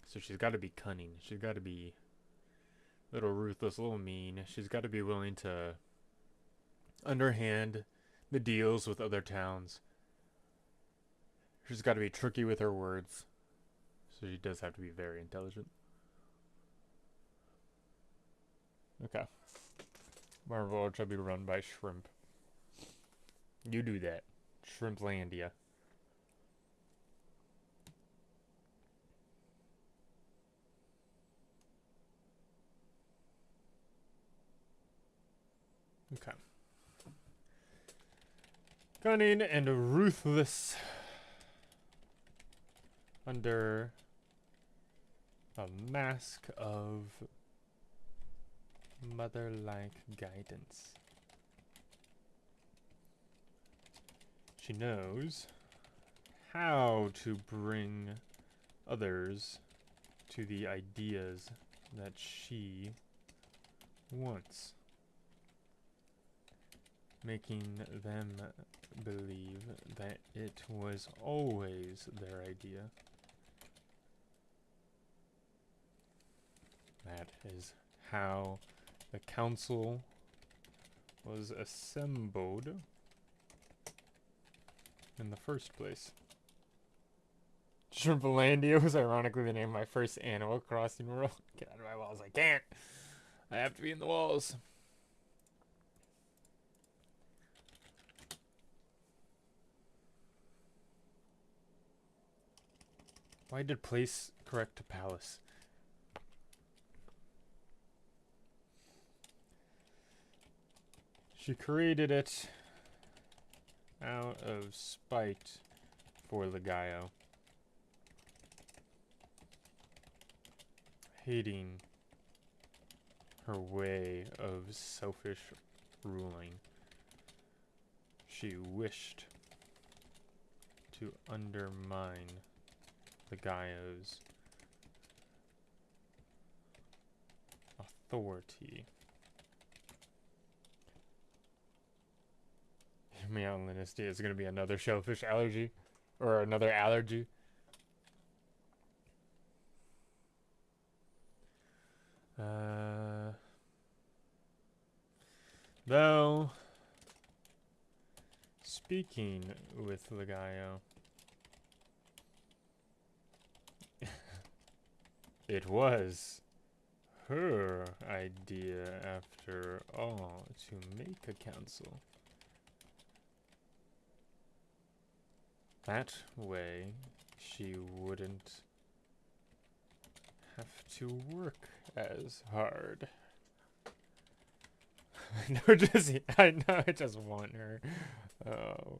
So she's got to be cunning. She's got to be a little ruthless, a little mean. She's got to be willing to underhand the deals with other towns. She's got to be tricky with her words. So she does have to be very intelligent. Okay. Marvel shall be run by Shrimp. You do that. Shrimplandia. Okay. Cunning and ruthless under a mask of mother-like guidance. She knows how to bring others to the ideas that she wants, making them believe that it was always their idea. That is how the council was assembled in the first place. Shrimpalandia was ironically the name of my first Animal Crossing world. Get out of my walls, I can't. I have to be in the walls. Why did place correct to palace? She created it out of spite for Legaio. Hating her way of selfish ruling. She wished to undermine Legaio's authority. Meowlinistia is going to be another shellfish allergy. Or another allergy. Though, speaking with Legaio, it was her idea, after all, to make a council. That way, she wouldn't have to work as hard. I know, I just want her. Oh.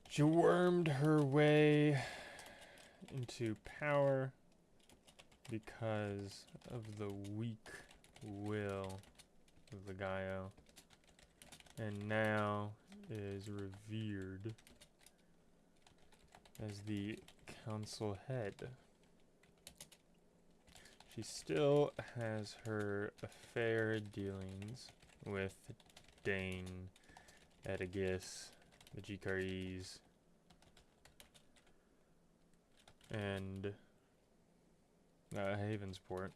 She wormed her way into power because of the weak will of Legaio, and now is revered as the council head. She still has her affair dealings with Dane, Edagis, the Jikaris, and Havensport.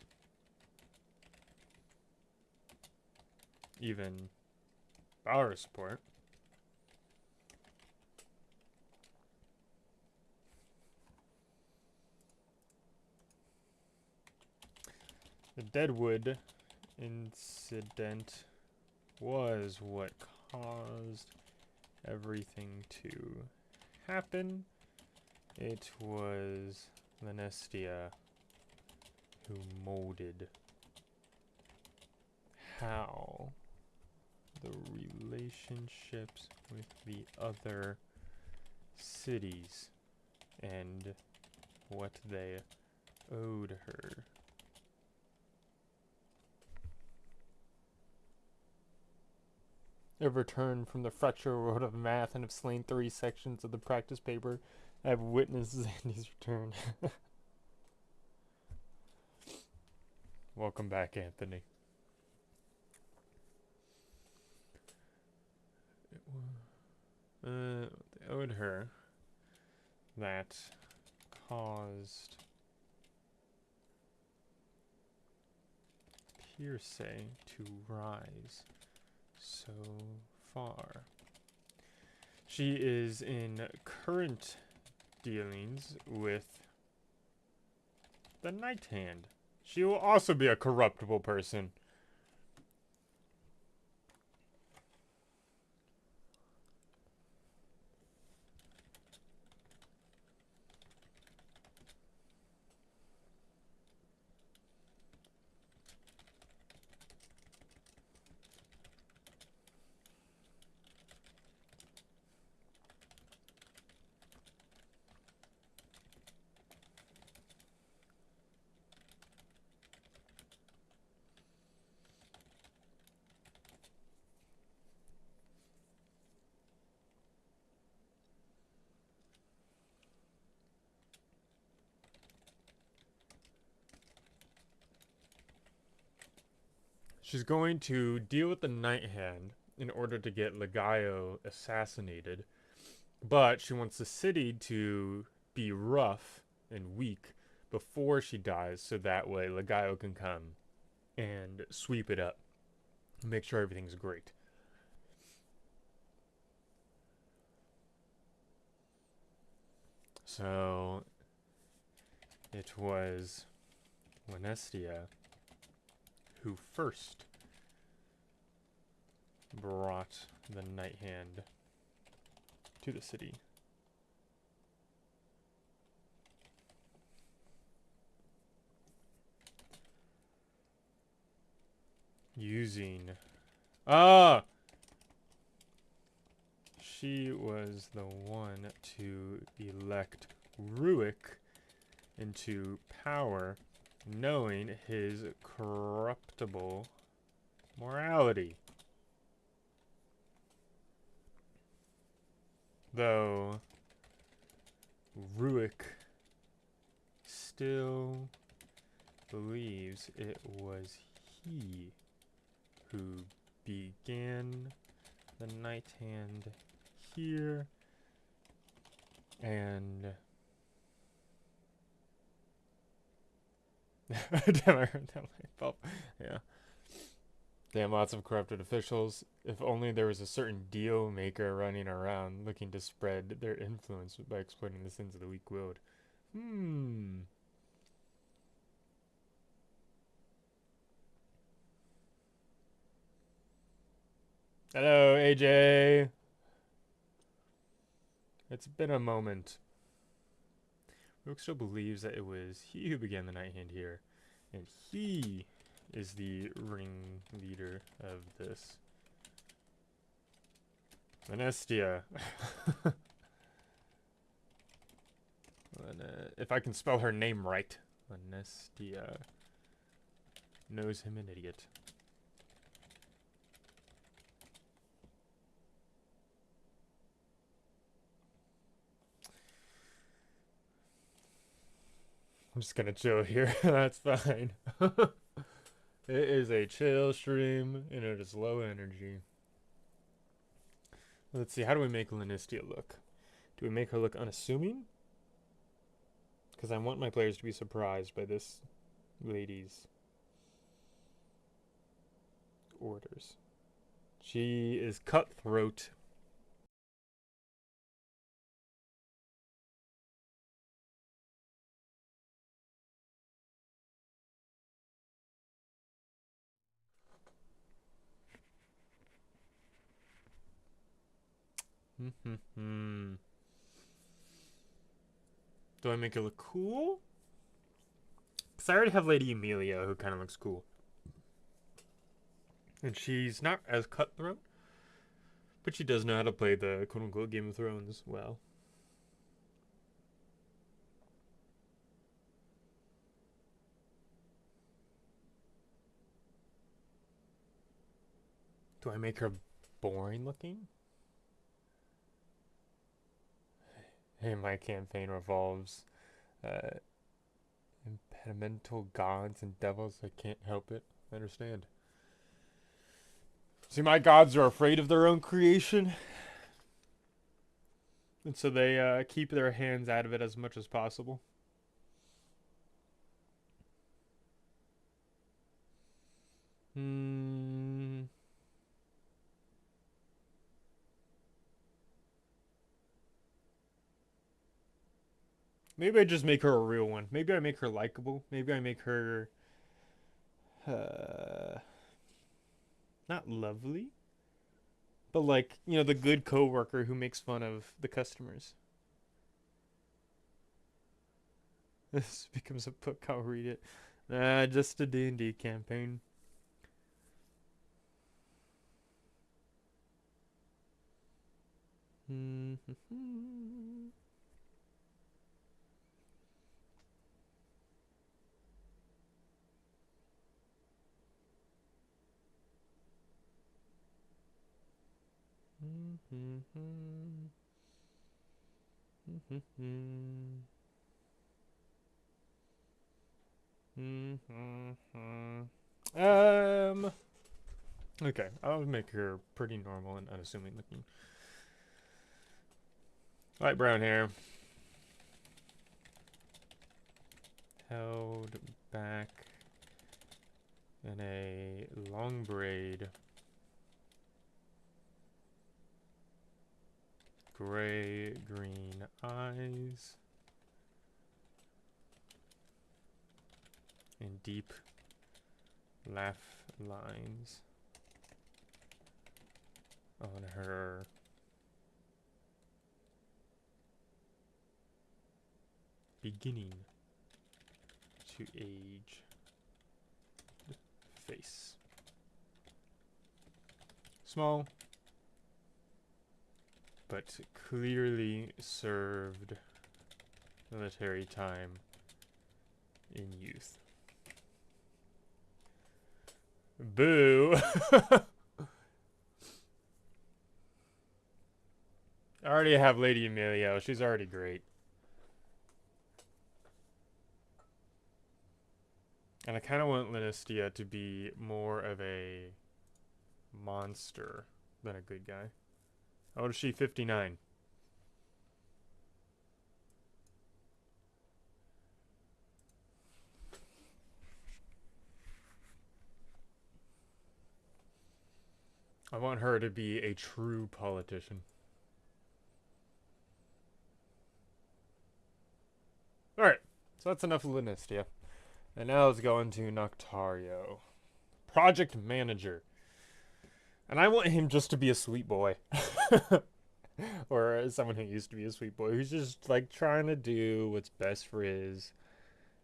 Even Bowersport. The Deadwood incident was what caused everything to happen. It was Linestia who molded how the relationships with the other cities and what they owed her. I've returned from the fracture world of math and have slain 3 sections of the practice paper. I have witnessed Zandy's return. Welcome back, Anthony. They owed her that caused Tearsay to rise so far. She is in current dealings with the Night Hand. She will also be a corruptible person. She's going to deal with the Night Hand in order to get Legaio assassinated, but she wants the city to be rough and weak before she dies, so that way Legaio can come and sweep it up, make sure everything's great. So it was Lenestia who first brought the Night Hand to the city. Using... She was the one to elect Ruick into power, knowing his corruptible morality. Though Ruick still believes it was he who began the Night Hand here, and damn, I heard that light bulb. Yeah. Damn, lots of corrupted officials. If only there was a certain deal maker running around looking to spread their influence by exploiting the sins of the weak-willed. Hello, AJ. It's been a moment. Rook still believes that it was he who began the Night Hand here, and he is the ringleader of this. Lenestia. If I can spell her name right. Lenestia knows him an idiot. I'm just gonna chill here. That's fine. It is a chill stream, and it is low energy. Let's see, how do we make Lenestia look? Do we make her look unassuming? Because I want my players to be surprised by this lady's orders. She is cutthroat. Do I make her look cool? Because I already have Lady Emilia, who kind of looks cool. And she's not as cutthroat, but she does know how to play the quote-unquote Game of Thrones well. Do I make her boring looking? Hey, my campaign revolves impedimental gods and devils. I can't help it. I understand. See, my gods are afraid of their own creation. And so they keep their hands out of it as much as possible. Maybe I just make her a real one. Maybe I make her likable. Maybe I make her... not lovely. But like, you know, the good coworker who makes fun of the customers. This becomes a book, I'll read it. Just a D&D campaign. Okay, I'll make her pretty normal and unassuming looking. Light brown hair. Held back in a long braid. Gray, green eyes. And deep laugh lines on her beginning to age face. Small, but clearly served military time in youth. Boo! I already have Lady Emilio. She's already great. And I kind of want Linestia to be more of a monster than a good guy. How old is she? 59. I want her to be a true politician. Alright, so that's enough of Linestia. And now let's go into Noctario. Project manager. And I want him just to be a sweet boy. Or someone who used to be a sweet boy who's just like trying to do what's best for his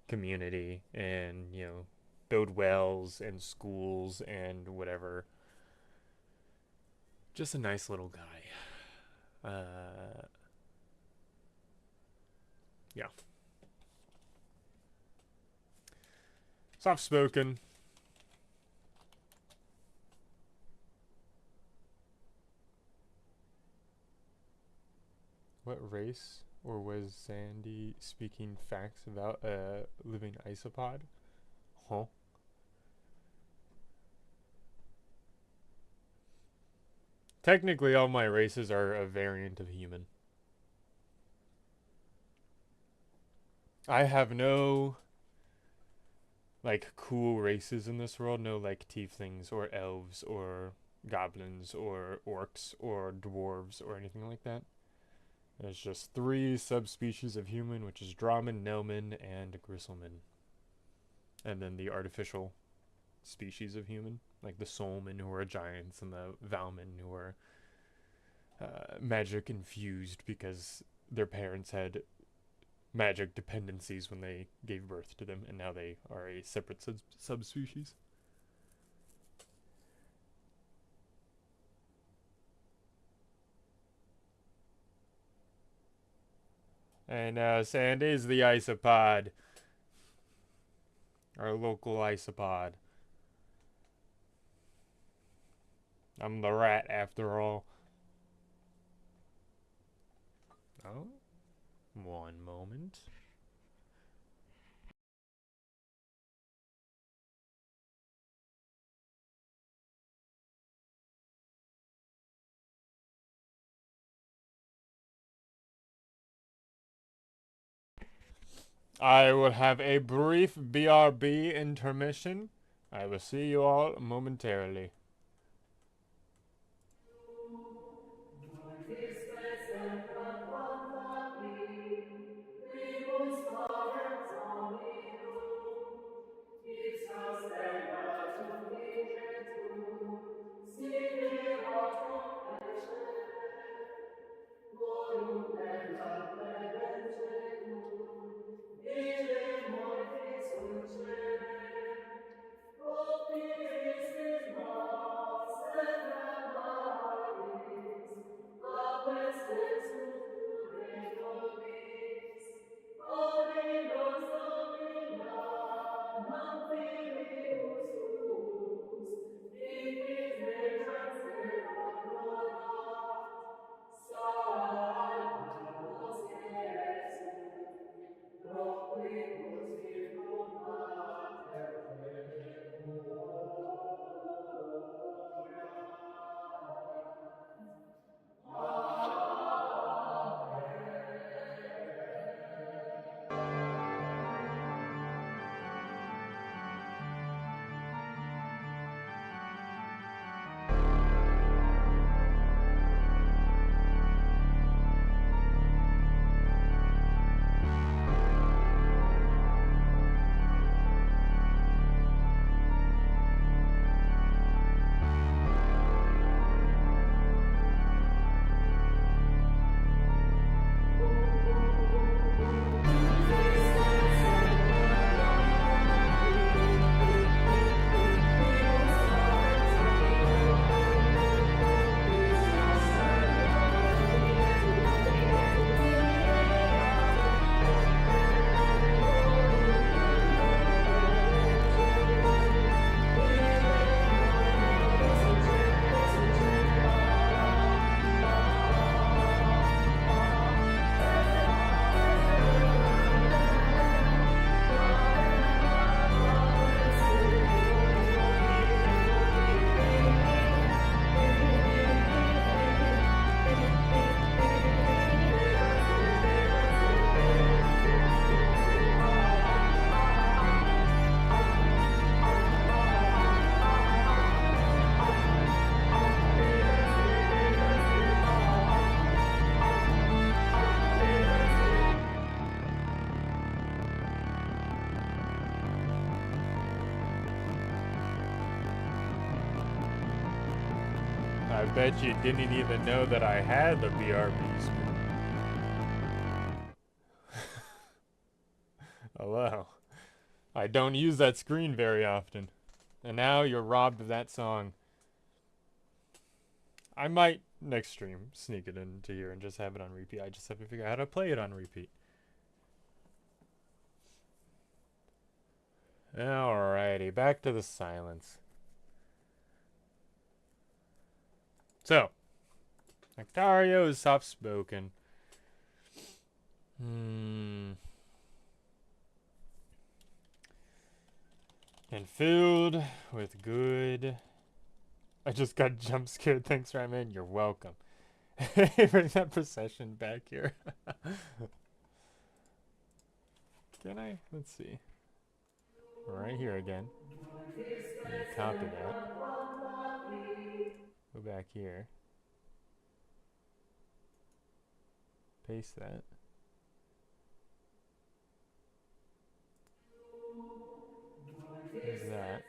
community and, you know, build wells and schools and whatever. Just a nice little guy. Yeah. Soft spoken. What race or was Sandy speaking facts about a living isopod? Huh? Technically, all my races are a variant of human. I have no like cool races in this world. No like tieflings or elves or goblins or orcs or dwarves or anything like that. There's just three subspecies of human, which is Draman, Nelman, and Gristleman. And then the artificial species of human, like the Soulmen, who are giants, and the Valmen, who are magic infused because their parents had magic dependencies when they gave birth to them, and now they are a separate subspecies. And Sandy's the isopod, our local isopod. I'm the rat after all. Oh, one moment. I will have a brief BRB intermission. I will see you all momentarily. bet you didn't even know that I had the BRB screen. Hello. I don't use that screen very often. And now you're robbed of that song. I might, next stream, sneak it into here and just have it on repeat. I just have to figure out how to play it on repeat. Alrighty, back to the silence. So, Octario is soft-spoken. And filled with good... I just got jump scared. Thanks, Ryman. You're welcome. Bring that procession back here. Can I? Let's see. Right here again. Copy that. Go back here. Paste that. There's that.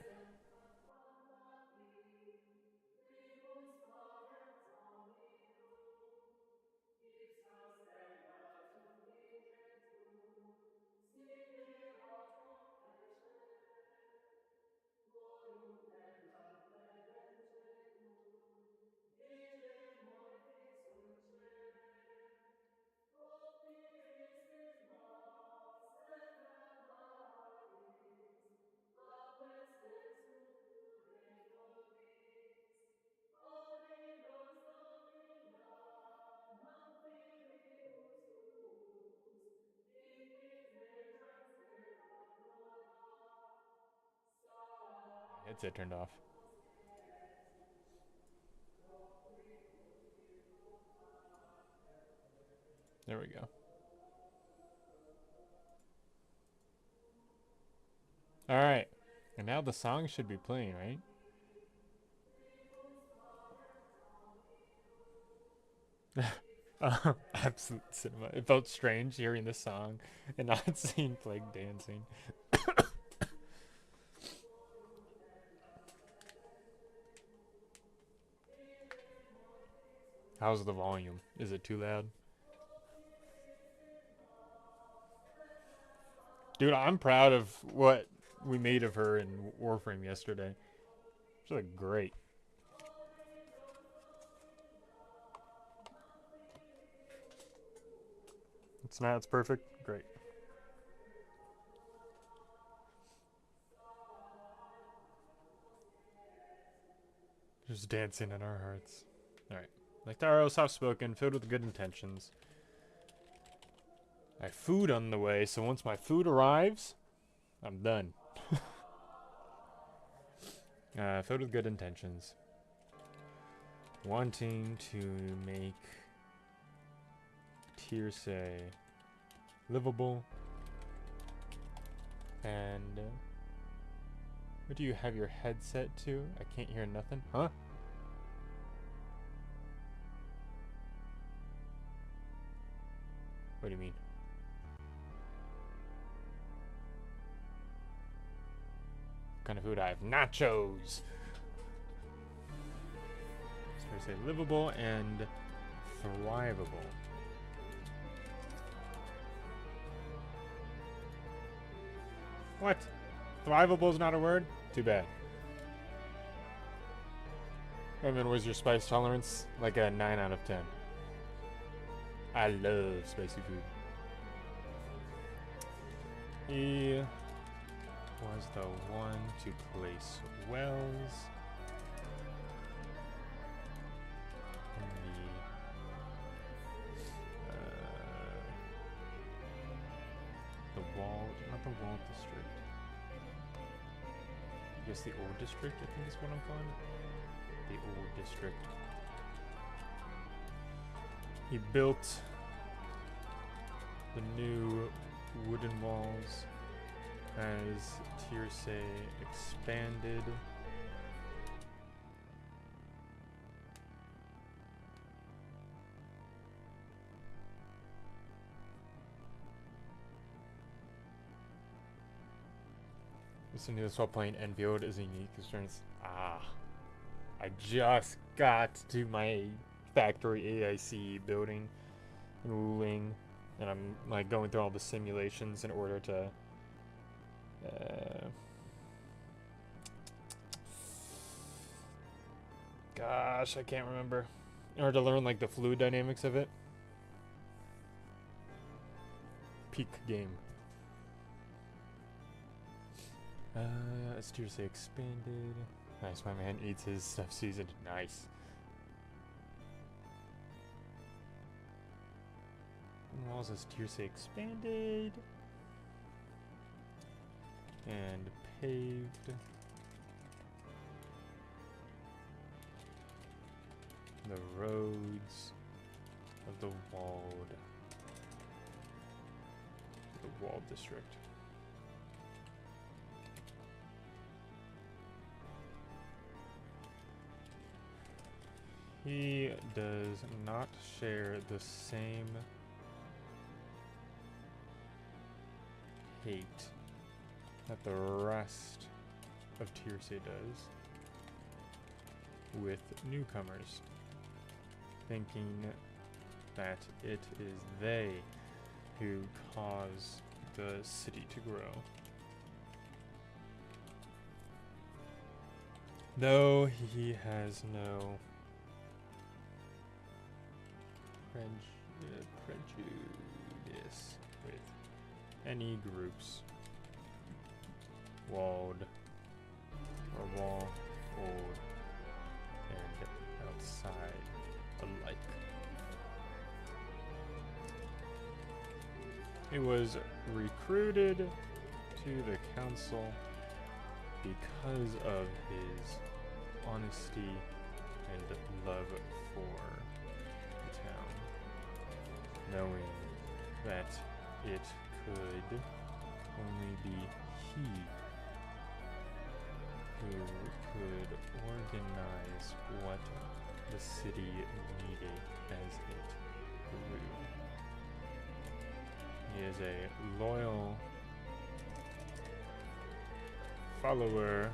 Headset turned off. There we go. Alright. And now the song should be playing, right? Absolute cinema. It felt strange hearing the song and not seeing Plague dancing. How's the volume? Is it too loud? Dude, I'm proud of what we made of her in Warframe yesterday. She looked great. It's not, it's perfect. Great. Just dancing in our hearts. Alright. Lectaro, soft-spoken, filled with good intentions. I have food on the way, so once my food arrives, I'm done. Filled with good intentions. Wanting to make Tearsay livable. And what do you have your headset to? I can't hear nothing. Huh? What do you mean? What kind of food I have? Nachos! So I say livable and thrivable. What? Thrivable is not a word? Too bad. Raymond, where's your spice tolerance? Like a 9 out of 10. I love spicy food. He was the one to place wells in the wall, not the wall district. I guess the old district, I think is what I'm calling it. The old district. He built the new wooden walls as Tearsay expanded. Listening to this while playing Enfield is a unique experience. I just got to my factory AIC building and wooing, and I'm like going through all the simulations in order to gosh, I can't remember. In order to learn like the fluid dynamics of it. Peak game. As Tearsay expanded. Nice, my man eats his stuff seasoned. Nice. Walls as Tearsay expanded. And paved. The roads of the walled district. He does not share the same hate that the rest of Tearsay does with newcomers, thinking that it is they who cause the city to grow. Though he has no prejudice with any groups, walled or wall old and outside alike. He was recruited to the council because of his honesty and love for the town, knowing that it could only be he who could organize what the city needed as it grew. He is a loyal follower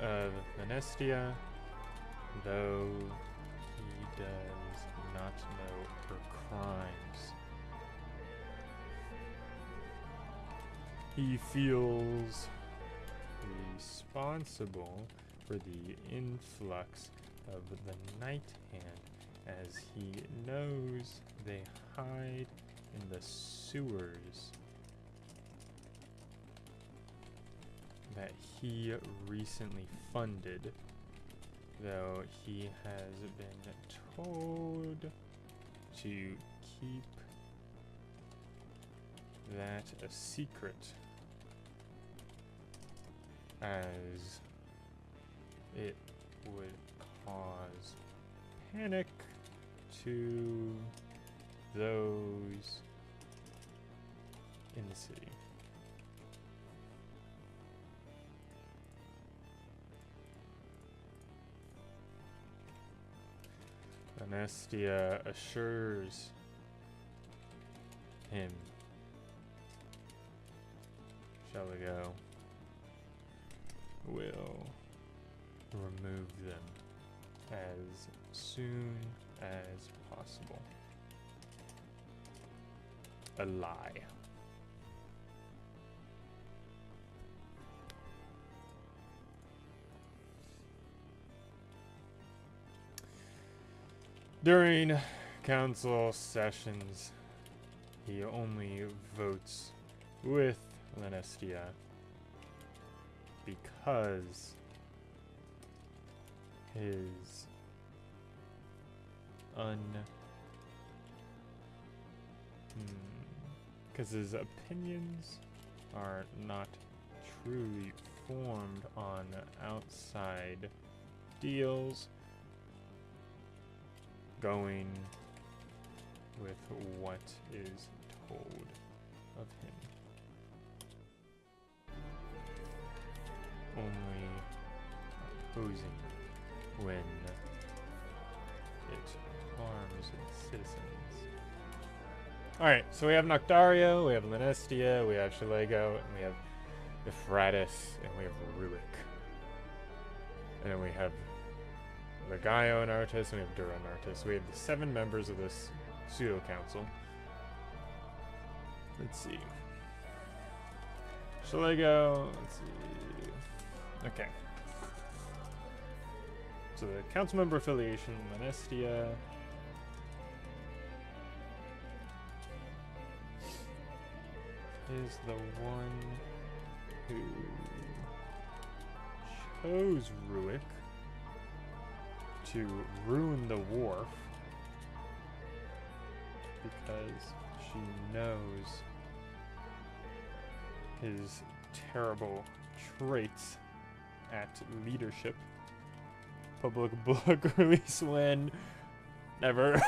of Venestia, though he does not know her crimes. He feels responsible for the influx of the Night Hand, as he knows they hide in the sewers that he recently funded, though he has been told to keep that a secret, as it would cause panic to those in the city. Venestia assures him, shall we go, will remove them as soon as possible. A lie. During council sessions, he only votes with Venestia because his because his opinions are not truly formed on outside deals, going with what is told of him. Only opposing when it harms its citizens. Alright, so we have Noctario, we have Lenestia, we have Shalego, and we have Euphrates, and we have Ruick. And then we have the Gaio and Artis, and we have Dura and Artis. We have the 7 members of this pseudo-council. Let's see. Shall I go? Let's see. Okay. So the council member affiliation, Lenestia. Is the one who chose Ruick to ruin the wharf because she knows his terrible traits at leadership. Public book release when? Never.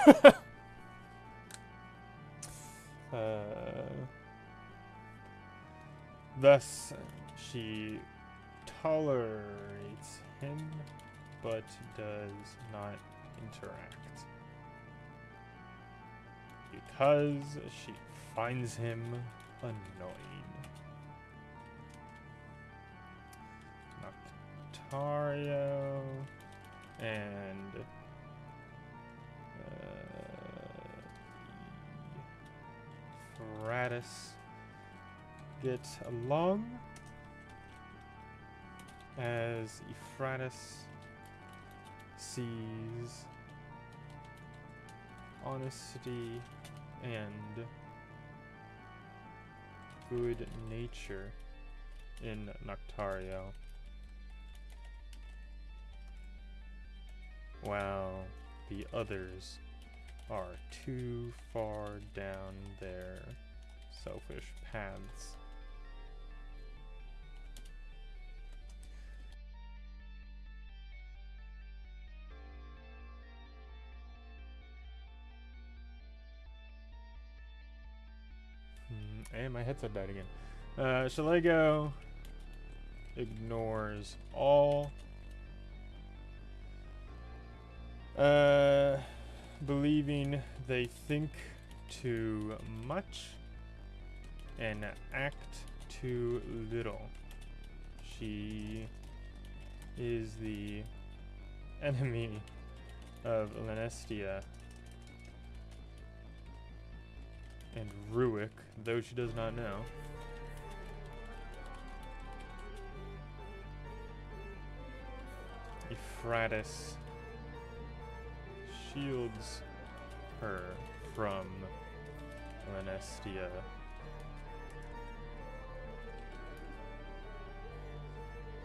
Thus, she tolerates him, but does not interact. Because she finds him annoying. Noctario and Fratus get along as Euphrates sees honesty and good nature in Noctario, while the others are too far down their selfish paths. And my headset died again. Shalego ignores all. Believing they think too much and act too little. She is the enemy of Lenestia and Ruick, though she does not know. Euphrates shields her from Lenestia.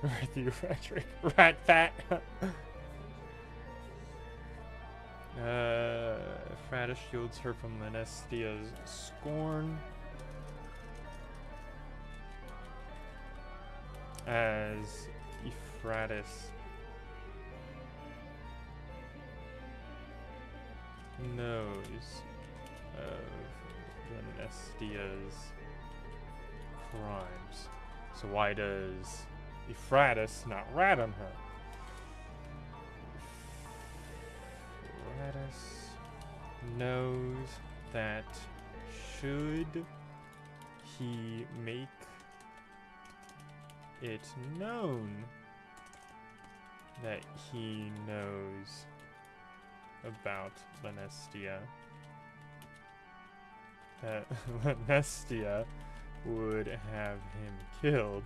Right, you rat fat. Fratus shields her from Lenestia's scorn, as Euphrates knows of Lenestia's crimes. So why does Euphrates not rat on her? Euphrates knows that should he make it known that he knows about Lenestia, that Lenestia would have him killed,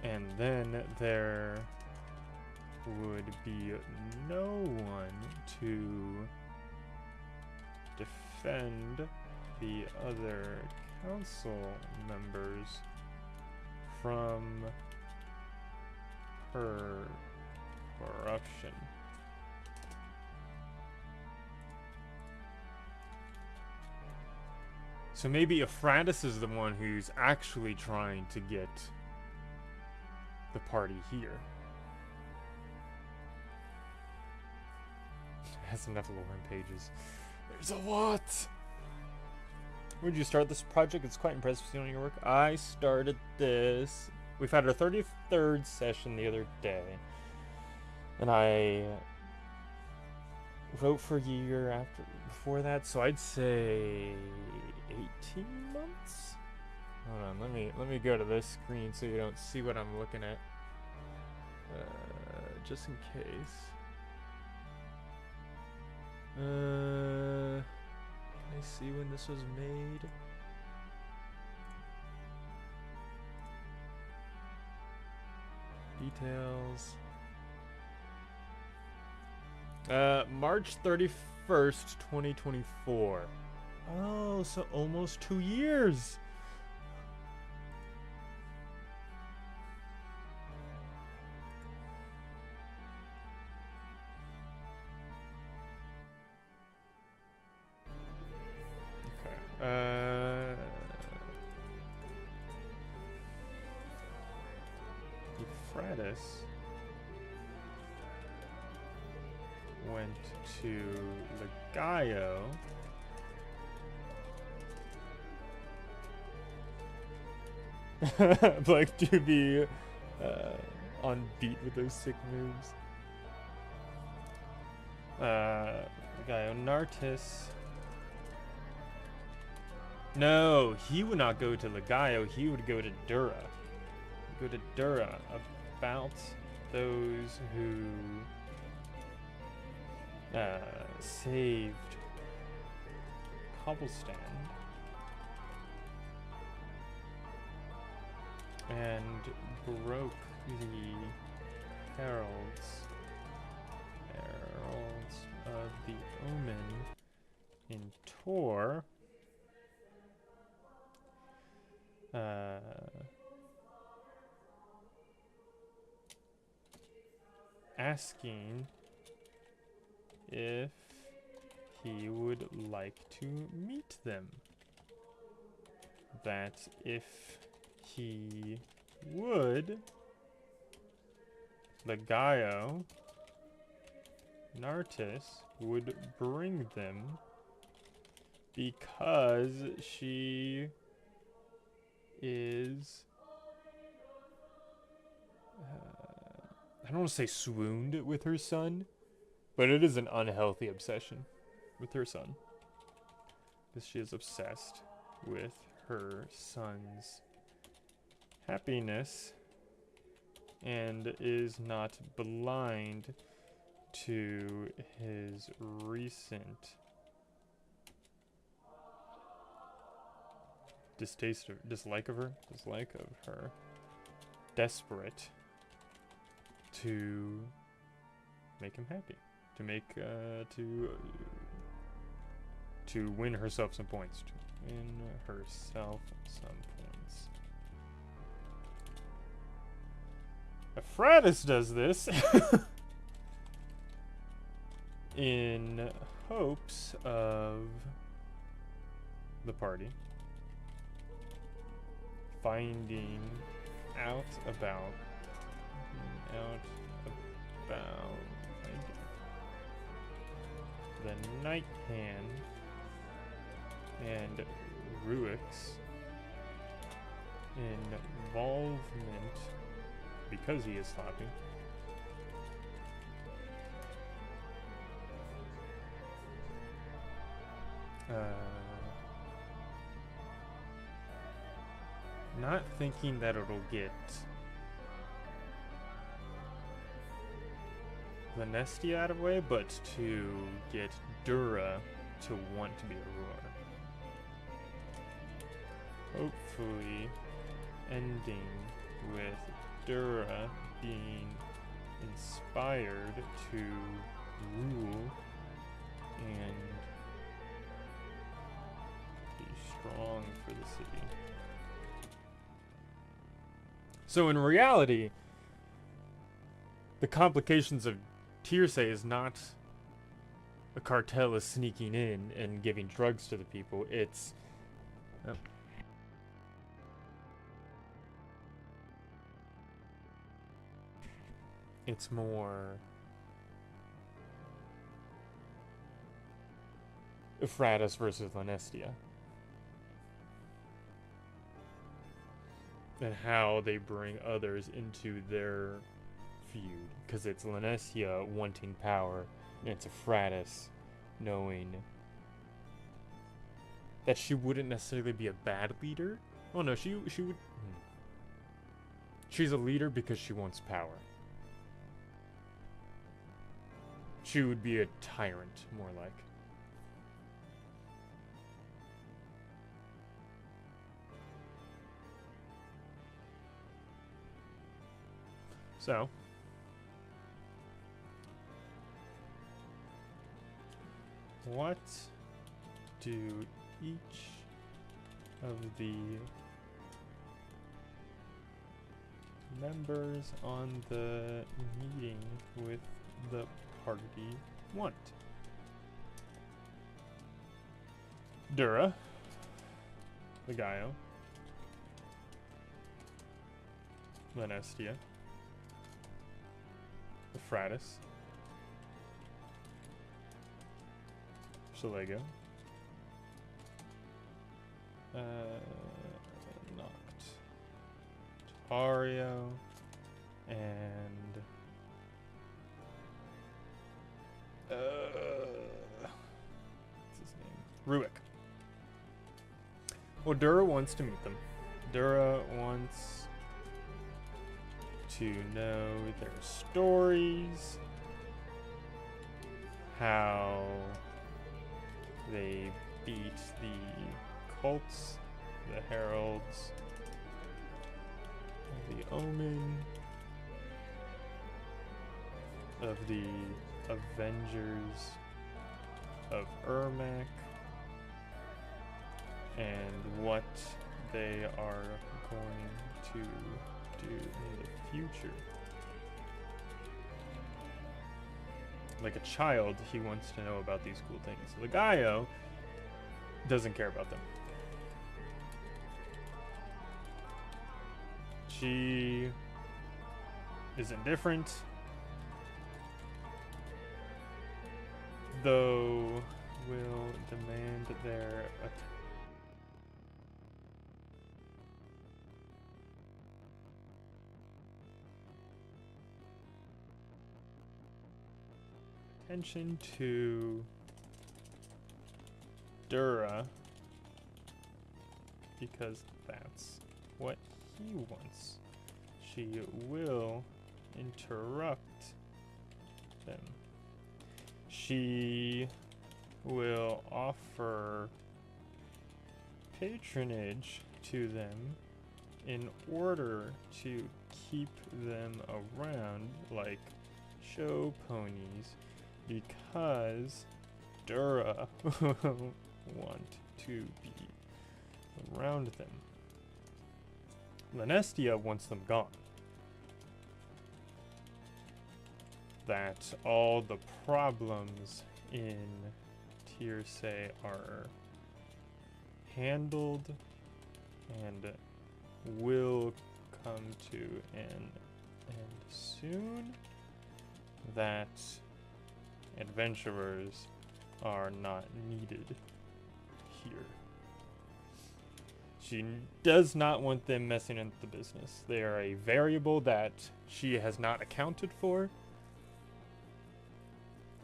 and then there would be no one to defend the other council members from her corruption. So maybe Euphrates is the one who's actually trying to get the party here. It has enough lore and pages. There's a lot! When did you start this project? It's quite impressive seeing your work. I started this. We've had our 33rd session the other day. And I wrote for a year before that, so I'd say 18 months? Hold on, let me go to this screen so you don't see what I'm looking at. just in case. Can I see when this was made? Details. March 31st, 2024. Oh, so almost 2 years. Okay. Euphrates went to Legaio. Like to be on beat with those sick moves. Legaio Nartis. No, he would not go to Legaio. He would go to Dura. Go to Dura about those who saved Cobblestone and broke the heralds of the Omen in Tor. Asking if he would like to meet them. That if he would, Legaio Nartis would bring them because she is I don't want to say swooned with her son, but it is an unhealthy obsession with her son. Because she is obsessed with her son's happiness and is not blind to his recent dislike of her, desperate to make him happy, to make to win herself some points, Euphrates does this in hopes of the party finding out about the Night Hand and Ruick's involvement because he is sloppy. Not thinking that it'll get Lanestia out of the way, but to get Dura to want to be a ruler. Hopefully ending with Dura being inspired to rule and be strong for the city. So in reality, the complications of Tearsay is not a cartel is sneaking in and giving drugs to the people. It's it's more Euphrates versus Lanestia. And how they bring others into their feud. Because it's Lanestia wanting power, and it's Euphrates knowing that she wouldn't necessarily be a bad leader. Oh no, she would. She's a leader because she wants power. She would be a tyrant, more like. So, what do each of the members on the meeting with the party want? Dura, the Gaio, Lenestia, the Fratus, Shalego, Noct, Tario, and what's his name? Ruick. Well, Dura wants to meet them. Dura wants to know their stories, how they beat the cults, the heralds, the omen, of the Avengers of Ermac, and what they are going to do in the future. Like a child, he wants to know about these cool things. The Gaio doesn't care about them. She is indifferent, though will demand their attention to Dura because that's what he wants. She will interrupt them. She will offer patronage to them in order to keep them around like show ponies, because Dura will want to be around them. Lenestia wants them gone. That all the problems in Tearsay are handled and will come to an end soon. That adventurers are not needed here. She does not want them messing into the business. They are a variable that she has not accounted for,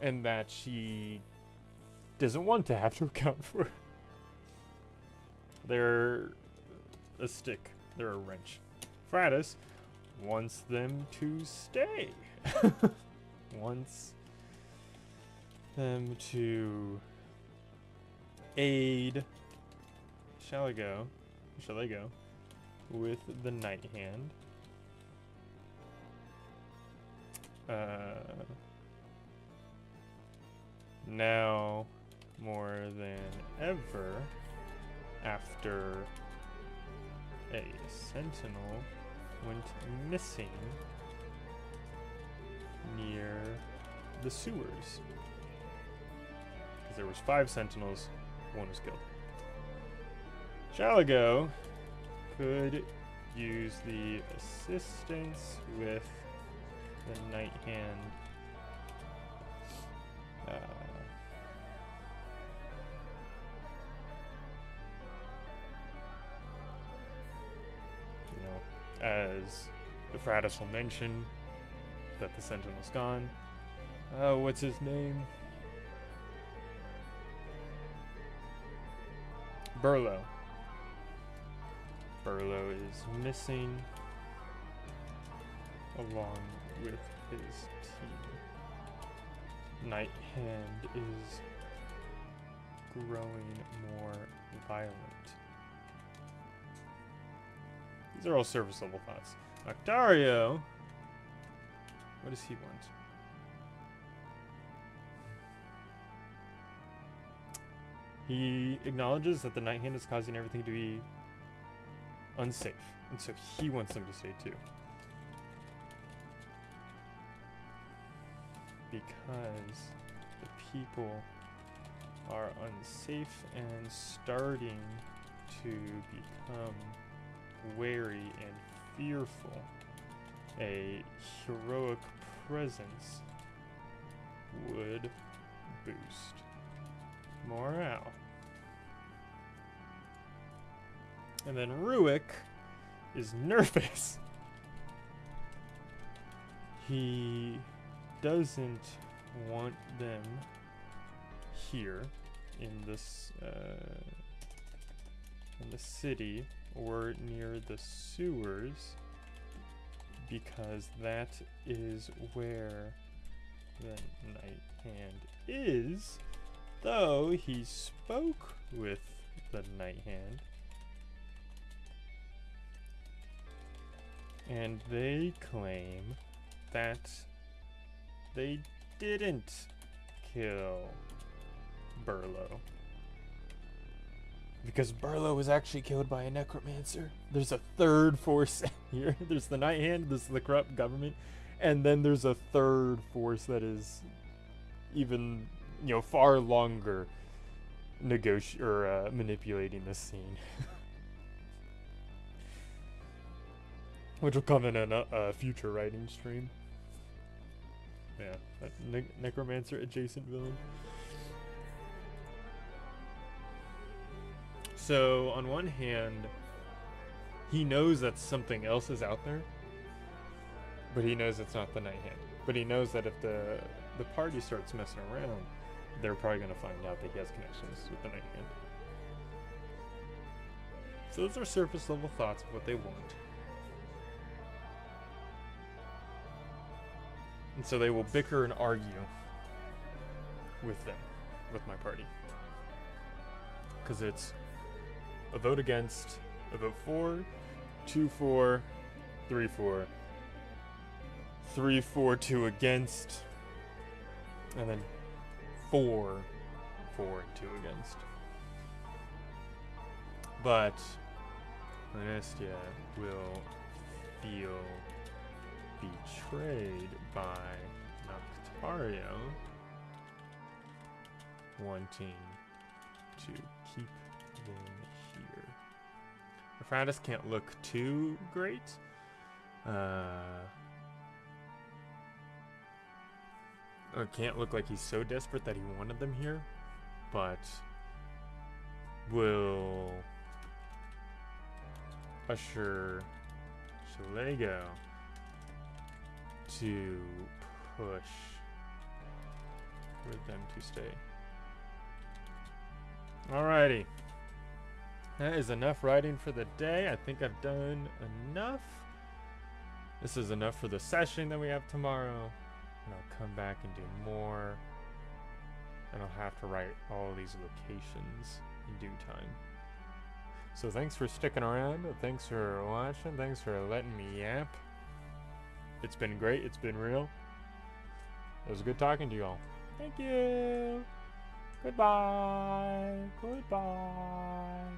and that she doesn't want to have to account for. They're a stick. They're a wrench. Fratus wants them to stay. Wants them to aid Shalego with the Night Hand. Now, more than ever, after a sentinel went missing near the sewers. Because there was 5 sentinels, 1 was killed. Shalego could use the assistance with the Night Hand. As the Fratus will mention that the Sentinel's gone. What's his name? Burlo. Burlo is missing along with his team. Night Hand is growing more violent. These are all surface level thoughts. Octario, what does he want? He acknowledges that the Night Hand is causing everything to be unsafe, and so he wants them to stay too. Because the people are unsafe and starting to become wary and fearful, a heroic presence would boost morale. And then Ruick is nervous. He doesn't want them here in this in the city or near the sewers, because that is where the Night Hand is, though he spoke with the Night Hand and they claim that they didn't kill Burlo. Because Burlo was actually killed by a necromancer. There's a third force here. There's the Night Hand, there's the corrupt government, and then there's a third force that is even, far longer manipulating this scene. Which will come in a future writing stream. Yeah, that necromancer adjacent villain. So, on one hand, he knows that something else is out there, but he knows it's not the Night Hand. But he knows that if the party starts messing around, they're probably going to find out that he has connections with the Night Hand. So those are surface level thoughts of what they want. And so they will bicker and argue with them, with my party. Because it's a vote against, a vote for, 2-4, 3-4, 3-4, 2 against, and then 4-4, 2 against. But Anestia will feel betrayed by Noctario wanting to keep them here. Refratus can't look too great. It can't look like he's so desperate that he wanted them here, but will usher Shalego to push for them to stay. Alrighty. That is enough writing for the day. I think I've done enough. This is enough for the session that we have tomorrow. And I'll come back and do more. And I'll have to write all these locations in due time. So thanks for sticking around. Thanks for watching. Thanks for letting me yap. It's been great. It's been real. It was good talking to you all. Thank you. Goodbye. Goodbye.